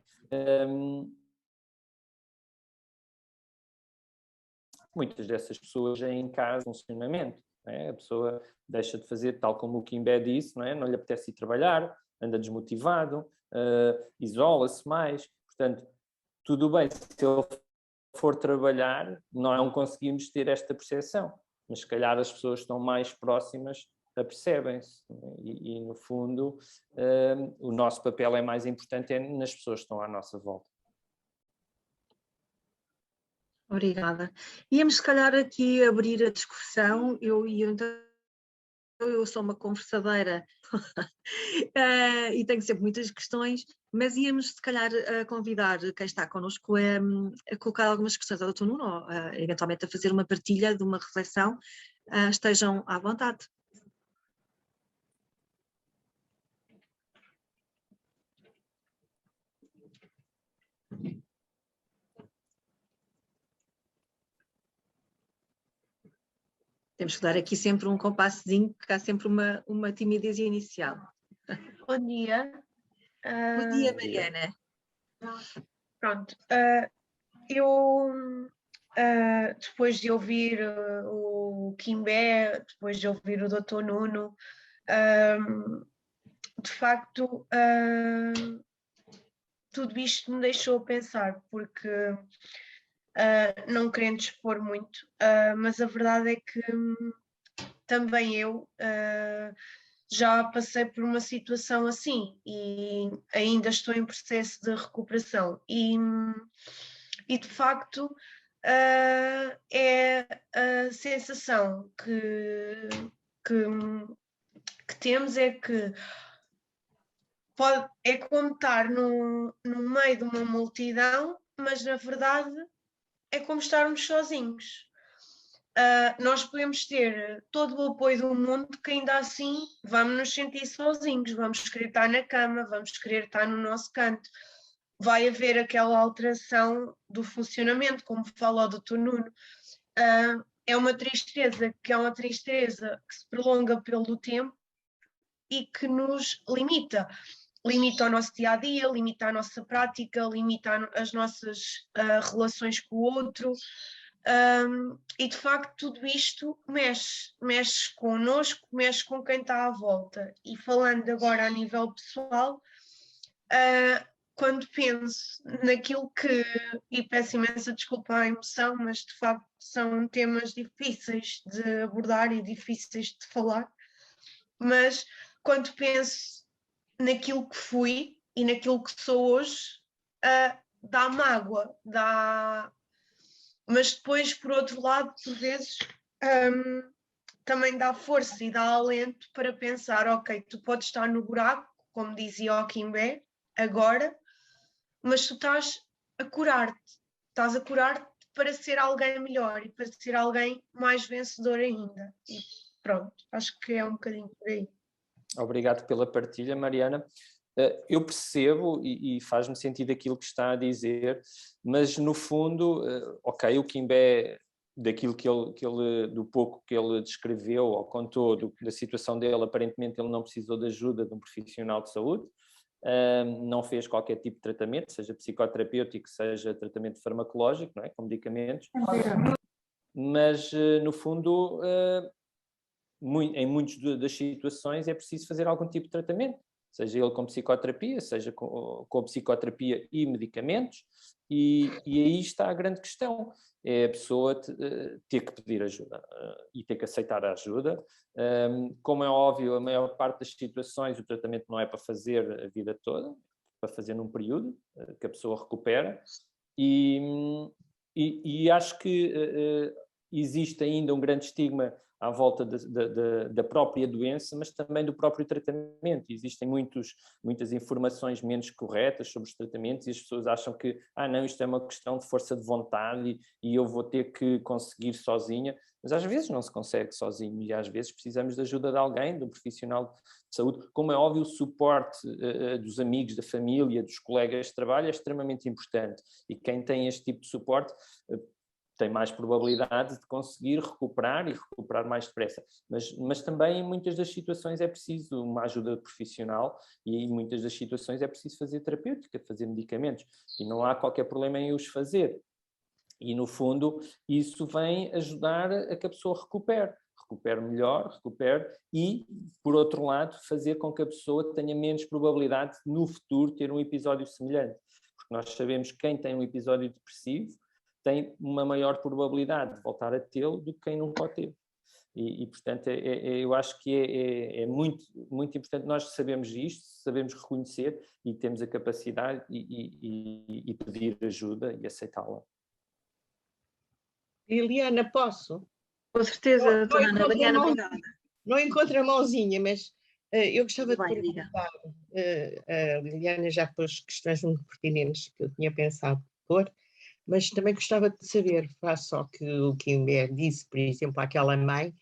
Muitas dessas pessoas em casa, funcionamento, não é? A pessoa deixa de fazer, tal como o Kimbé disse, não é? Não lhe apetece ir trabalhar, anda desmotivado, isola-se mais, portanto, tudo bem, se ele for trabalhar, não conseguimos ter esta percepção, mas se calhar as pessoas que estão mais próximas apercebem-se, e no fundo o nosso papel é mais importante nas pessoas que estão à nossa volta. Obrigada. Íamos se calhar aqui abrir a discussão, eu sou uma conversadeira e tenho sempre muitas questões, mas íamos se calhar convidar quem está connosco a colocar algumas questões ao Dr. Nuno, ou eventualmente a fazer uma partilha de uma reflexão. Estejam à vontade. Temos que dar aqui sempre um compassozinho, porque há sempre uma timidez inicial. Bom dia. Bom dia, Mariana. Pronto, eu depois de ouvir o Kimbé, depois de ouvir o Dr. Nuno, de facto tudo isto me deixou a pensar, porque não querendo expor muito, mas a verdade é que também eu já passei por uma situação assim e ainda estou em processo de recuperação e de facto é a sensação que temos é que é como estar no meio de uma multidão, mas na verdade é como estarmos sozinhos. Nós podemos ter todo o apoio do mundo, que ainda assim vamos nos sentir sozinhos, vamos querer estar na cama, vamos querer estar no nosso canto. Vai haver aquela alteração do funcionamento, como falou o Dr. Nuno. É uma tristeza que se prolonga pelo tempo e que nos limita. Limita o nosso dia-a-dia, limita a nossa prática, limita as nossas relações com o outro. E de facto tudo isto mexe connosco, mexe com quem está à volta. E falando agora a nível pessoal, quando penso naquilo que, e peço imensa desculpa à emoção, mas de facto são temas difíceis de abordar e difíceis de falar, mas quando penso naquilo que fui e naquilo que sou hoje, dá mágoa, mas depois, por outro lado, por vezes, também dá força e dá alento para pensar, ok, tu podes estar no buraco, como dizia o Kimbé, agora, mas tu estás a curar-te para ser alguém melhor e para ser alguém mais vencedor ainda. E pronto, acho que é um bocadinho por aí. Obrigado pela partilha, Mariana. Eu percebo e faz-me sentido aquilo que está a dizer, mas no fundo, ok, o Kimbé daquilo do pouco que ele descreveu ou contou da situação dele, aparentemente ele não precisou de ajuda de um profissional de saúde, não fez qualquer tipo de tratamento, seja psicoterapêutico, seja tratamento farmacológico, não é? Com medicamentos, mas no fundo, em muitas das situações é preciso fazer algum tipo de tratamento, seja ele com psicoterapia, seja com psicoterapia e medicamentos, e aí está a grande questão, é a pessoa ter que pedir ajuda e ter que aceitar a ajuda. Como é óbvio, a maior parte das situações o tratamento não é para fazer a vida toda, para fazer num período que a pessoa recupera, e acho que existe ainda um grande estigma à volta da própria doença, mas também do próprio tratamento. Existem muitas informações menos corretas sobre os tratamentos e as pessoas acham que, não, isto é uma questão de força de vontade e eu vou ter que conseguir sozinha, mas às vezes não se consegue sozinho e às vezes precisamos da ajuda de alguém, de um profissional de saúde. Como é óbvio, o suporte dos amigos, da família, dos colegas de trabalho é extremamente importante e quem tem este tipo de suporte tem mais probabilidade de conseguir recuperar e recuperar mais depressa. Mas também em muitas das situações é preciso uma ajuda profissional e em muitas das situações é preciso fazer terapêutica, fazer medicamentos e não há qualquer problema em os fazer. E no fundo isso vem ajudar a que a pessoa recupere melhor, e, por outro lado, fazer com que a pessoa tenha menos probabilidade de, no futuro, ter um episódio semelhante. Porque nós sabemos que quem tem um episódio depressivo tem uma maior probabilidade de voltar a tê-lo do que quem nunca o teve. E portanto, eu acho que é muito, muito importante nós sabermos isto, sabemos reconhecer e temos a capacidade e pedir ajuda e aceitá-la. Liliana, posso? Com certeza, doutora Ana. Liliana, obrigada. Não encontro a mãozinha, mas eu gostava de Bem, perguntar, a Liliana já pôs questões muito pertinentes que eu tinha pensado pôr, mas também gostava de saber, face ao que o Kimbé disse, por exemplo, àquela mãe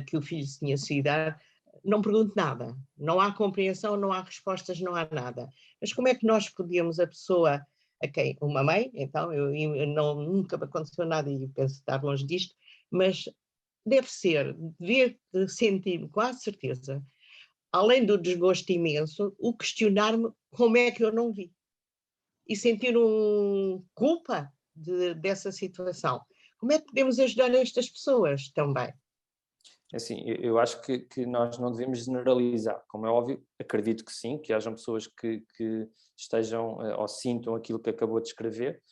que o filho tinha sua idade, não pergunto nada, não há compreensão, não há respostas, não há nada. Mas como é que nós podíamos, a pessoa a quem, uma mãe, então, nunca me aconteceu nada e penso estar longe disto, mas deve sentir, com a certeza, além do desgosto imenso, o questionar-me como é que eu não vi. E sentir culpa dessa situação. Como é que podemos ajudar estas pessoas também? Assim, eu acho que nós não devemos generalizar, como é óbvio, acredito que sim, que hajam pessoas que estejam ou sintam aquilo que acabou de escrever,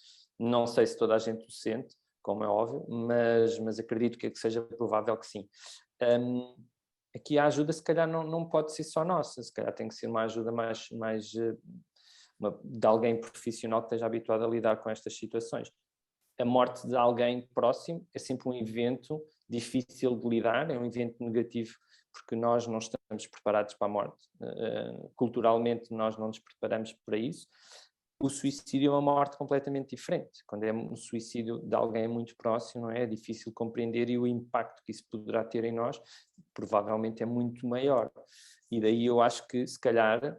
não sei se toda a gente o sente, como é óbvio, mas acredito que seja provável que sim. Aqui a ajuda se calhar não pode ser só nossa, se calhar tem que ser uma ajuda mais de alguém profissional que esteja habituado a lidar com estas situações. A morte de alguém próximo é sempre um evento difícil de lidar, é um evento negativo porque nós não estamos preparados para a morte. Culturalmente nós não nos preparamos para isso. O suicídio é uma morte completamente diferente. Quando é um suicídio de alguém muito próximo, não é? É difícil compreender e o impacto que isso poderá ter em nós provavelmente é muito maior. E daí eu acho que se calhar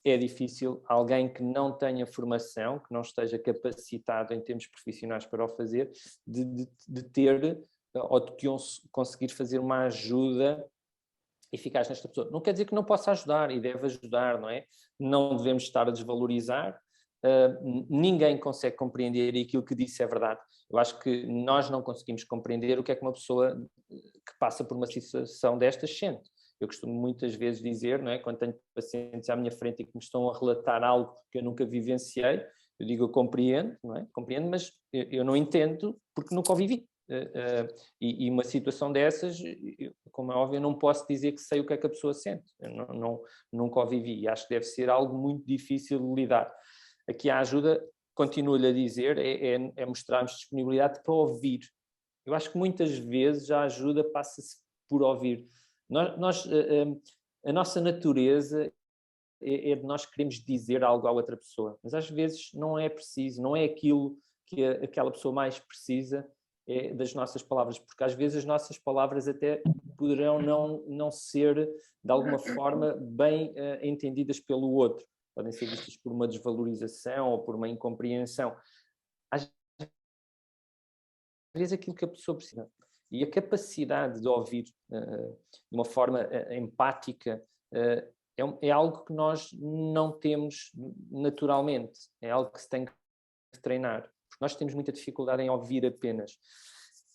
é difícil alguém que não tenha formação, que não esteja capacitado em termos profissionais para o fazer, de ter ou de conseguir fazer uma ajuda eficaz nesta pessoa. Não quer dizer que não possa ajudar e deve ajudar, não é? Não devemos estar a desvalorizar. Ninguém consegue compreender e aquilo que disse é verdade. Eu acho que nós não conseguimos compreender o que é que uma pessoa que passa por uma situação destas sente. Eu costumo muitas vezes dizer, não é? Quando tenho pacientes à minha frente e que me estão a relatar algo que eu nunca vivenciei, eu digo, eu compreendo, não é? Compreendo, mas eu não entendo porque nunca o vivi. E uma situação dessas, como é óbvio, eu não posso dizer que sei o que é que a pessoa sente. Eu nunca o vivi e acho que deve ser algo muito difícil de lidar. Aqui a ajuda, continuo-lhe a dizer, é mostrarmos disponibilidade para ouvir. Eu acho que muitas vezes a ajuda passa-se por ouvir. A nossa natureza é de nós queremos dizer algo à outra pessoa, mas às vezes não é preciso, não é aquilo que aquela pessoa mais precisa das nossas palavras, porque às vezes as nossas palavras até poderão não ser de alguma forma bem entendidas pelo outro, podem ser vistas por uma desvalorização ou por uma incompreensão. Às vezes aquilo que a pessoa precisa. E a capacidade de ouvir de uma forma empática é algo que nós não temos naturalmente, é algo que se tem que treinar, porque nós temos muita dificuldade em ouvir apenas.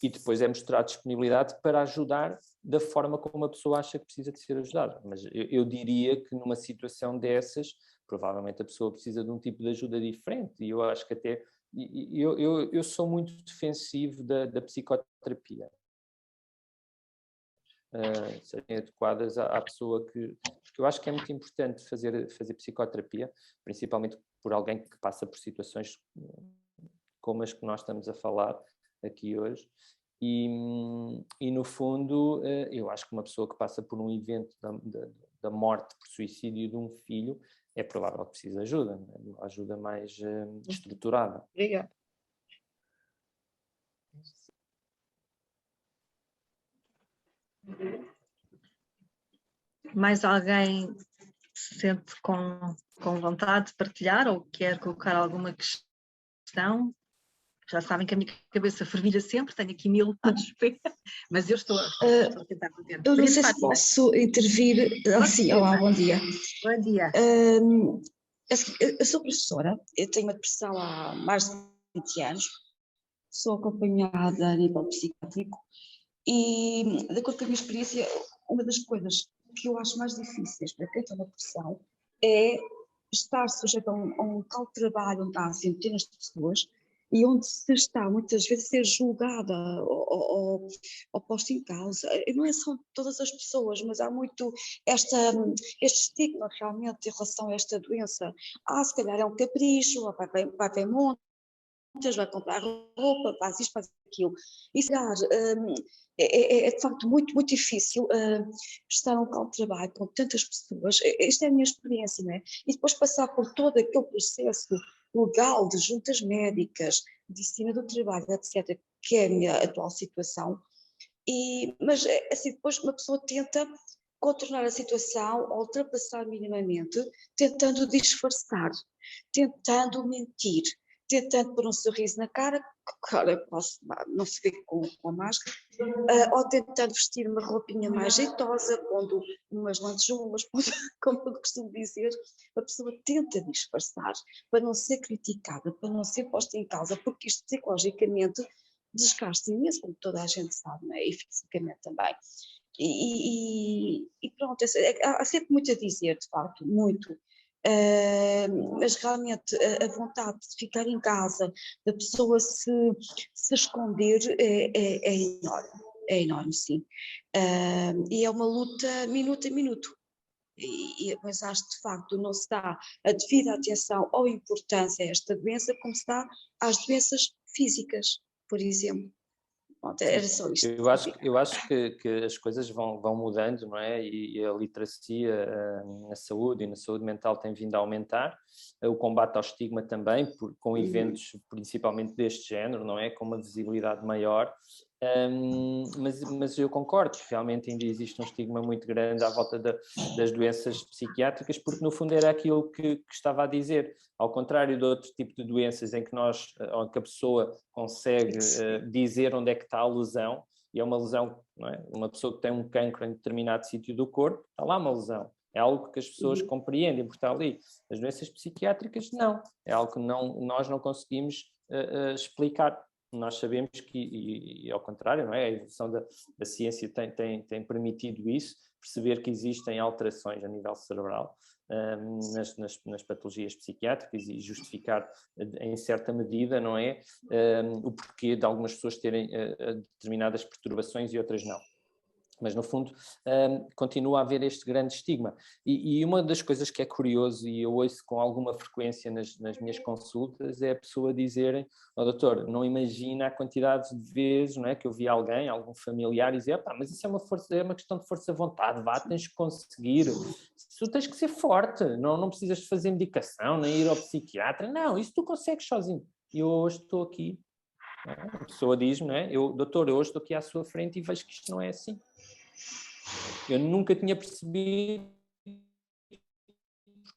E depois é mostrar disponibilidade para ajudar da forma como a pessoa acha que precisa de ser ajudada. Mas eu diria que numa situação dessas, provavelmente a pessoa precisa de um tipo de ajuda diferente. E eu acho que até... Eu sou muito defensivo da psicoterapia. Serem adequadas à pessoa que... Porque eu acho que é muito importante fazer psicoterapia, principalmente por alguém que passa por situações como as que nós estamos a falar aqui hoje. E no fundo, eu acho que uma pessoa que passa por um evento da morte por suicídio de um filho é provável que precise de ajuda, né? Uma ajuda mais estruturada. Obrigada. Mais alguém se sente com vontade de partilhar ou quer colocar alguma questão? Já sabem que a minha cabeça fervilha sempre, tenho aqui 1000 à espera, mas eu estou a tentar manter. Eu não sei se posso intervir. Sim, olá, bom dia. Bom dia. Eu sou professora, eu tenho uma depressão há mais de 20 anos, sou acompanhada a nível psiquiátrico e, de acordo com a minha experiência, uma das coisas que eu acho mais difíceis para quem tem uma depressão é estar sujeito a um local de trabalho onde há centenas de pessoas e onde se está muitas vezes a ser julgada ou posta em causa. E não é só todas as pessoas, mas há muito este estigma realmente em relação a esta doença. Se calhar é um capricho, vai ver montes, vai comprar roupa, faz isto, faz aquilo. E se calhar é de facto muito, muito difícil estar num local de trabalho com tantas pessoas. Esta é a minha experiência, não é? E depois passar por todo aquele processo legal de juntas médicas, de medicina do trabalho, etc., que é a minha atual situação. Mas assim, depois uma pessoa tenta contornar a situação, ou ultrapassar minimamente, tentando disfarçar, tentando mentir, tentando pôr um sorriso na cara, claro, não se vê com a máscara, ou tentando vestir uma roupinha mais jeitosa, pondo umas lantejoulas, como eu costumo dizer, a pessoa tenta disfarçar para não ser criticada, para não ser posta em causa, porque isto psicologicamente desgasta imenso, como toda a gente sabe, não é? E fisicamente também. E pronto, há sempre muito a dizer, de facto, muito. Mas realmente a vontade de ficar em casa, da pessoa se esconder é enorme, sim. E é uma luta minuto a minuto. Mas acho que de facto não se dá a devida atenção ou importância a esta doença como se dá às doenças físicas, por exemplo. Pronto, era só isto. Eu acho que as coisas vão mudando, não é? E a literacia na saúde e na saúde mental tem vindo a aumentar, o combate ao estigma também, com eventos principalmente deste género, não é? Com uma visibilidade maior, mas eu concordo que realmente ainda existe um estigma muito grande à volta das doenças psiquiátricas, porque no fundo era aquilo que estava a dizer, ao contrário de outro tipo de doenças em que a pessoa consegue dizer onde é que está a lesão, e é uma lesão, não é? Uma pessoa que tem um cancro em determinado sítio do corpo, está lá uma lesão. É algo que as pessoas compreendem por estar ali. As doenças psiquiátricas, não. É algo que nós não conseguimos explicar. Nós sabemos que, e ao contrário, não é? A evolução da ciência tem permitido isso, perceber que existem alterações a nível cerebral nas patologias psiquiátricas e justificar em certa medida, não é? O porquê de algumas pessoas terem determinadas perturbações e outras não. Mas, no fundo, continua a haver este grande estigma. E uma das coisas que é curioso, e eu ouço com alguma frequência nas minhas consultas, é a pessoa dizerem: doutor, não imagina a quantidade de vezes, não é, que eu vi algum familiar, dizer: mas isso é uma questão de força de vontade, tens que conseguir, tu tens que ser forte, não precisas de fazer medicação, nem ir ao psiquiatra, não, isso tu consegues sozinho. E eu hoje estou aqui, a pessoa diz-me, não é? Doutor, eu hoje estou aqui à sua frente e vejo que isto não é assim. Eu nunca tinha percebido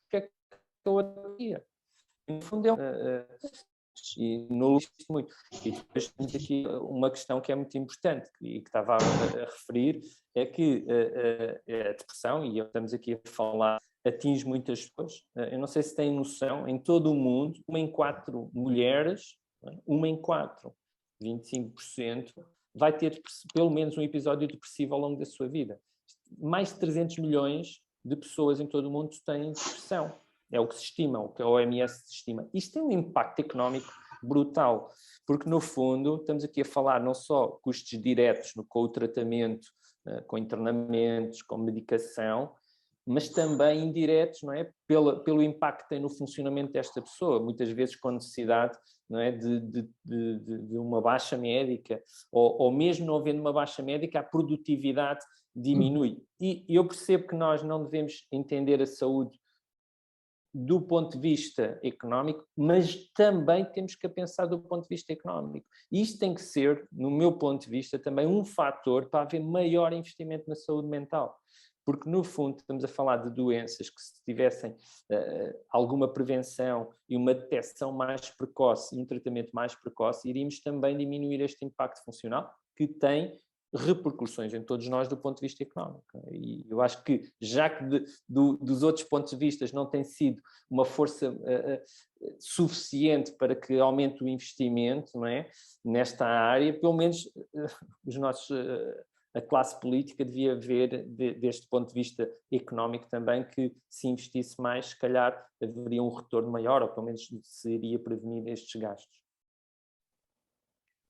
porque é que eu atraía. No fundo, e no muito. E depois temos aqui uma questão que é muito importante e que estava a referir, é que a depressão, e estamos aqui a falar, atinge muitas pessoas. Eu não sei se têm noção, em todo o mundo, 1 em 4 mulheres, 1 em 4, 25%, vai ter pelo menos um episódio depressivo ao longo da sua vida. Mais de 300 milhões de pessoas em todo o mundo têm depressão. É o que se estima, o que a OMS estima. Isto tem um impacto económico brutal, porque no fundo estamos aqui a falar não só custos diretos com o tratamento, com internamentos, com medicação, mas também indiretos, não é? Pelo impacto que tem no funcionamento desta pessoa, muitas vezes com necessidade, não é? de uma baixa médica, ou mesmo não havendo uma baixa médica, a produtividade diminui. E eu percebo que nós não devemos entender a saúde do ponto de vista económico, mas também temos que pensar do ponto de vista económico. E isto tem que ser, no meu ponto de vista, também um fator para haver maior investimento na saúde mental. Porque, no fundo, estamos a falar de doenças que, se tivessem alguma prevenção e uma detecção mais precoce e um tratamento mais precoce, iríamos também diminuir este impacto funcional que tem repercussões em todos nós do ponto de vista económico. E eu acho que, já que dos outros pontos de vista não tem sido uma força suficiente para que aumente o investimento, não é, nesta área, pelo menos os nossos... a classe política devia ver, deste ponto de vista económico também, que se investisse mais, se calhar haveria um retorno maior, ou pelo menos se iria prevenir estes gastos.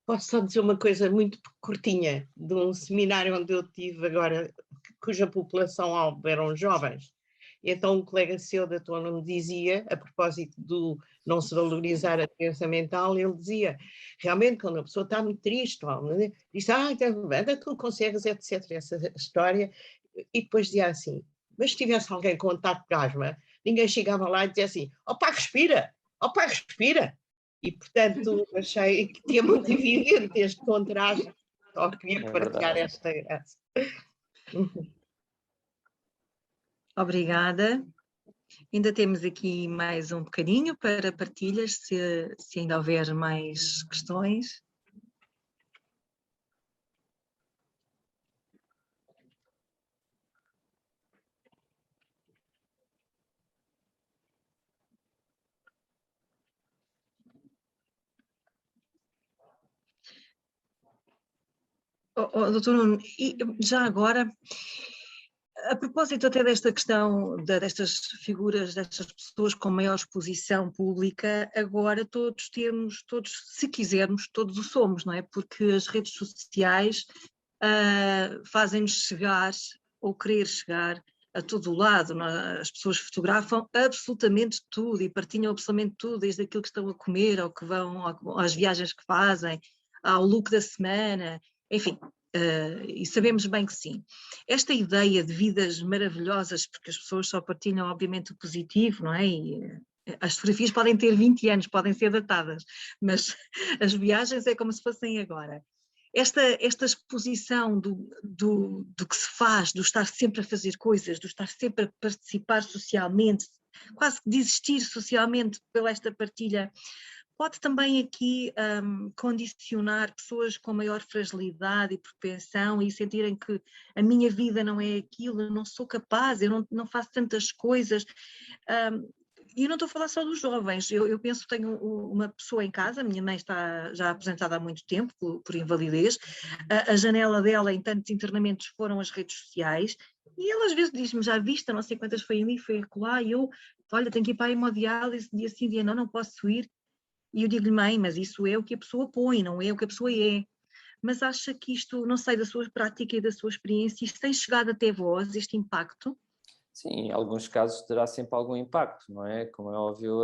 Posso só dizer uma coisa muito curtinha, de um seminário onde eu tive agora, cuja população-alvo eram jovens. Então um colega seu da Tona me dizia, a propósito do não se valorizar a doença mental, ele dizia, realmente quando a pessoa está muito triste, diz, anda, tu consegues, etc., essa história, e depois dizia assim, mas se tivesse alguém com ataque de asma, ninguém chegava lá e dizia assim, opá, respira, e portanto achei que tinha muito evidente este contraste, só queria partilhar esta graça. Obrigada. Ainda temos aqui mais um bocadinho para partilhas, se ainda houver mais questões. Doutor Nuno, e já agora, a propósito até desta questão, destas figuras, destas pessoas com maior exposição pública, agora todos, se quisermos, todos o somos, não é? Porque as redes sociais fazem-nos chegar, ou querer chegar, a todo o lado. As pessoas fotografam absolutamente tudo e partilham absolutamente tudo, desde aquilo que estão a comer, ao que vão, às viagens que fazem, ao look da semana, enfim. E sabemos bem que sim. Esta ideia de vidas maravilhosas, porque as pessoas só partilham obviamente o positivo, não é? E as fotografias podem ter 20 anos, podem ser datadas, mas as viagens é como se fossem agora. Esta exposição do que se faz, do estar sempre a fazer coisas, do estar sempre a participar socialmente, quase que de existir socialmente pela esta partilha, pode também aqui condicionar pessoas com maior fragilidade e propensão e sentirem que a minha vida não é aquilo, eu não sou capaz, eu não faço tantas coisas. E eu não estou a falar só dos jovens, eu penso que tenho uma pessoa em casa, a minha mãe está já aposentada há muito tempo por invalidez, a janela dela em tantos internamentos foram as redes sociais, e ela às vezes diz-me, já viste, não sei quantas foi ali, foi acolá, e eu, olha, tenho que ir para a hemodiálise, dia sim, dia não posso ir. E eu digo-lhe, mãe, mas isso é o que a pessoa põe, não é o que a pessoa é. Mas acha que isto, não sei, da sua prática e da sua experiência, isto tem chegado até vós, este impacto? Sim, em alguns casos terá sempre algum impacto, não é? Como é óbvio,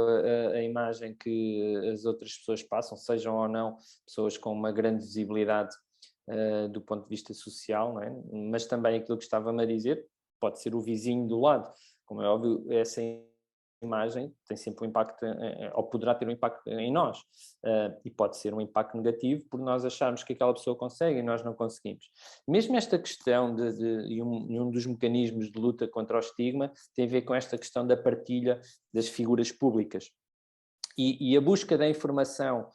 a imagem que as outras pessoas passam, sejam ou não pessoas com uma grande visibilidade do ponto de vista social, não é? Mas também aquilo que estava-me a dizer, pode ser o vizinho do lado. Como é óbvio, essa imagem tem sempre um impacto, ou poderá ter um impacto em nós, e pode ser um impacto negativo por nós acharmos que aquela pessoa consegue e nós não conseguimos. Mesmo esta questão e um dos mecanismos de luta contra o estigma tem a ver com esta questão da partilha das figuras públicas. E a busca da informação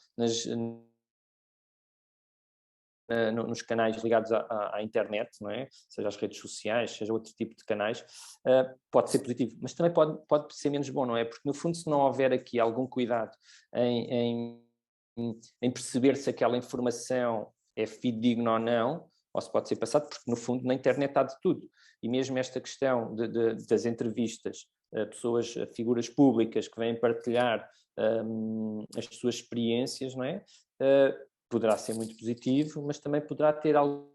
nos canais ligados à internet, não é? Seja as redes sociais, seja outro tipo de canais, pode ser positivo, mas também pode ser menos bom, não é? Porque no fundo, se não houver aqui algum cuidado em perceber se aquela informação é fidedigna ou não, ou se pode ser passado, porque no fundo na internet há de tudo. E mesmo esta questão das entrevistas, pessoas, figuras públicas que vêm partilhar as suas experiências, não é? Poderá ser muito positivo, mas também poderá ter algumas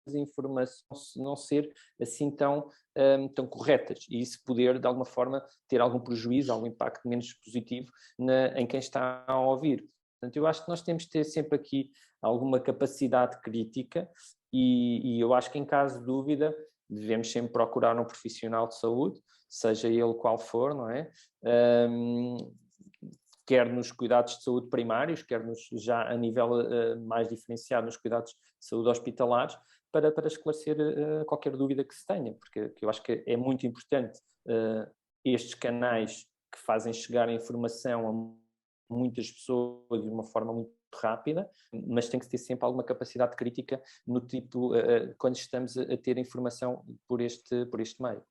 informações não ser assim tão corretas, e isso poder de alguma forma ter algum prejuízo, algum impacto menos positivo em quem está a ouvir. Portanto, eu acho que nós temos de ter sempre aqui alguma capacidade crítica e eu acho que em caso de dúvida devemos sempre procurar um profissional de saúde, seja ele qual for, não é? Quer nos cuidados de saúde primários, quer já a nível mais diferenciado nos cuidados de saúde hospitalares, para esclarecer qualquer dúvida que se tenha, porque eu acho que é muito importante estes canais que fazem chegar a informação a muitas pessoas de uma forma muito rápida, mas tem que ter sempre alguma capacidade crítica no tipo, quando estamos a ter informação por este meio.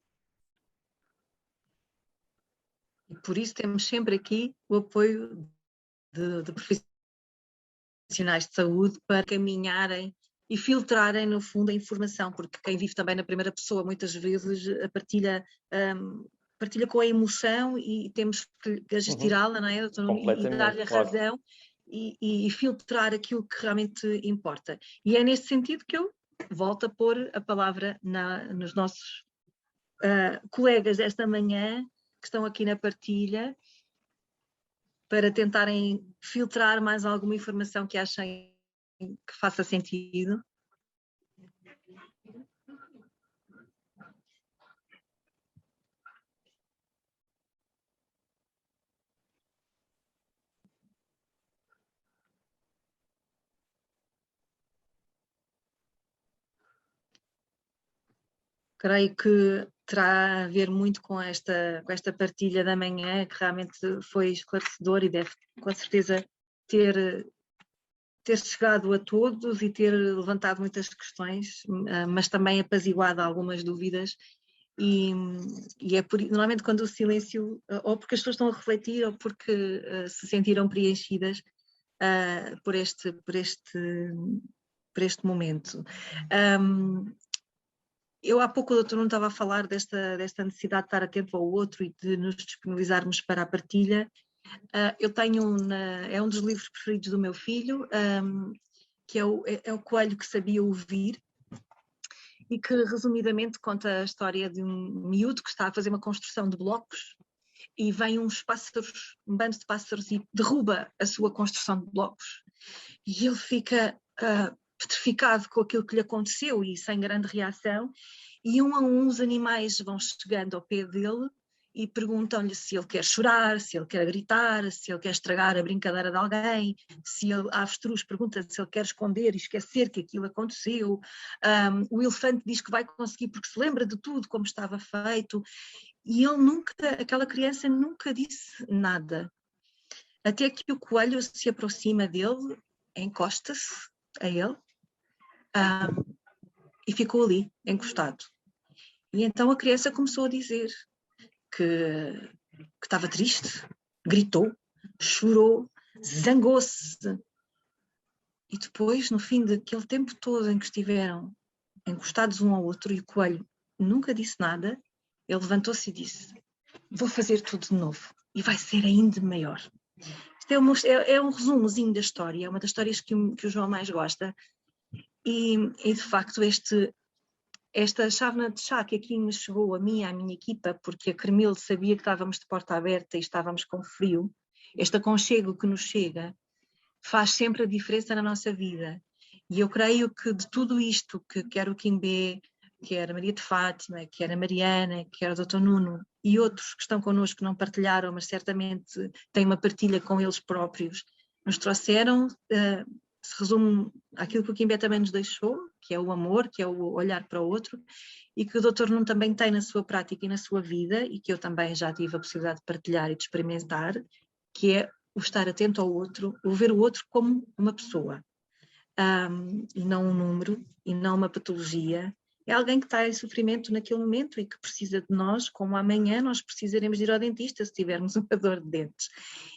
E por isso temos sempre aqui o apoio de profissionais de saúde para caminharem e filtrarem, no fundo, a informação, porque quem vive também na primeira pessoa, muitas vezes, partilha com a emoção e temos que gestirá-la, não é? E dar-lhe a razão e filtrar aquilo que realmente importa. E é nesse sentido que eu volto a pôr a palavra nos nossos colegas desta manhã, que estão aqui na partilha, para tentarem filtrar mais alguma informação que achem que faça sentido. Creio que terá a ver muito com esta partilha da manhã, que realmente foi esclarecedor e deve, com certeza, ter chegado a todos e ter levantado muitas questões, mas também apaziguado algumas dúvidas. E é normalmente quando o silêncio, ou porque as pessoas estão a refletir, ou porque se sentiram preenchidas por este momento. Eu há pouco o doutor não estava a falar desta necessidade de estar atento ao outro e de nos disponibilizarmos para a partilha. Eu tenho é um dos livros preferidos do meu filho, que é o Coelho que Sabia Ouvir, e que resumidamente conta a história de um miúdo que está a fazer uma construção de blocos e vem um bando de pássaros e derruba a sua construção de blocos. E ele fica petrificado com aquilo que lhe aconteceu e sem grande reação, e um a um os animais vão chegando ao pé dele e perguntam-lhe se ele quer chorar, se ele quer gritar, se ele quer estragar a brincadeira de alguém, a avestruz pergunta se ele quer esconder e esquecer que aquilo aconteceu, o elefante diz que vai conseguir porque se lembra de tudo como estava feito, e aquela criança nunca disse nada, até que o coelho se aproxima dele, encosta-se a ele e ficou ali, encostado. E então a criança começou a dizer que estava triste, gritou, chorou, zangou-se. E depois, no fim daquele tempo todo em que estiveram encostados um ao outro e o coelho nunca disse nada, ele levantou-se e disse: vou fazer tudo de novo e vai ser ainda maior. Isto é um resumozinho da história, é uma das histórias que o João mais gosta, e de facto esta chávena de chá que aqui me chegou a mim e à minha equipa, porque a Cremilde sabia que estávamos de porta aberta e estávamos com frio, este aconchego que nos chega faz sempre a diferença na nossa vida, e eu creio que de tudo isto, que quer o Quimbé, quer a Maria de Fátima, quer a Mariana, quer o Dr. Nuno e outros que estão connosco que não partilharam, mas certamente têm uma partilha com eles próprios, nos trouxeram, se resume àquilo que o Quimbé também nos deixou, que é o amor, que é o olhar para o outro, e que o Dr. Nuno também tem na sua prática e na sua vida, e que eu também já tive a possibilidade de partilhar e de experimentar, que é o estar atento ao outro, o ver o outro como uma pessoa, e não um número, e não uma patologia. É alguém que está em sofrimento naquele momento e que precisa de nós, como amanhã nós precisaremos de ir ao dentista se tivermos uma dor de dentes.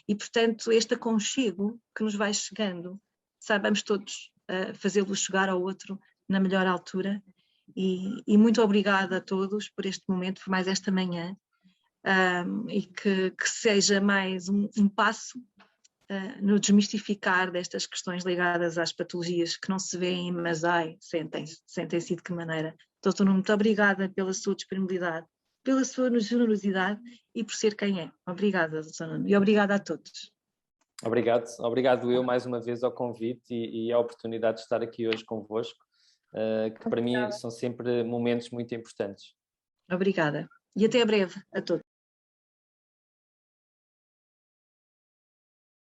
E, portanto, este aconchego que nos vai chegando, saibamos todos fazê-lo chegar ao outro na melhor altura. E muito obrigada a todos por este momento, por mais esta manhã, e que seja mais um passo no desmistificar destas questões ligadas às patologias que não se veem, mas sentem-se de que maneira. Doutor Nuno, muito obrigada pela sua disponibilidade, pela sua generosidade e por ser quem é. Obrigada, doutor Nuno, e obrigada a todos. Obrigado eu mais uma vez ao convite e à oportunidade de estar aqui hoje convosco, que para mim são sempre momentos muito importantes. Obrigada, e até breve a todos.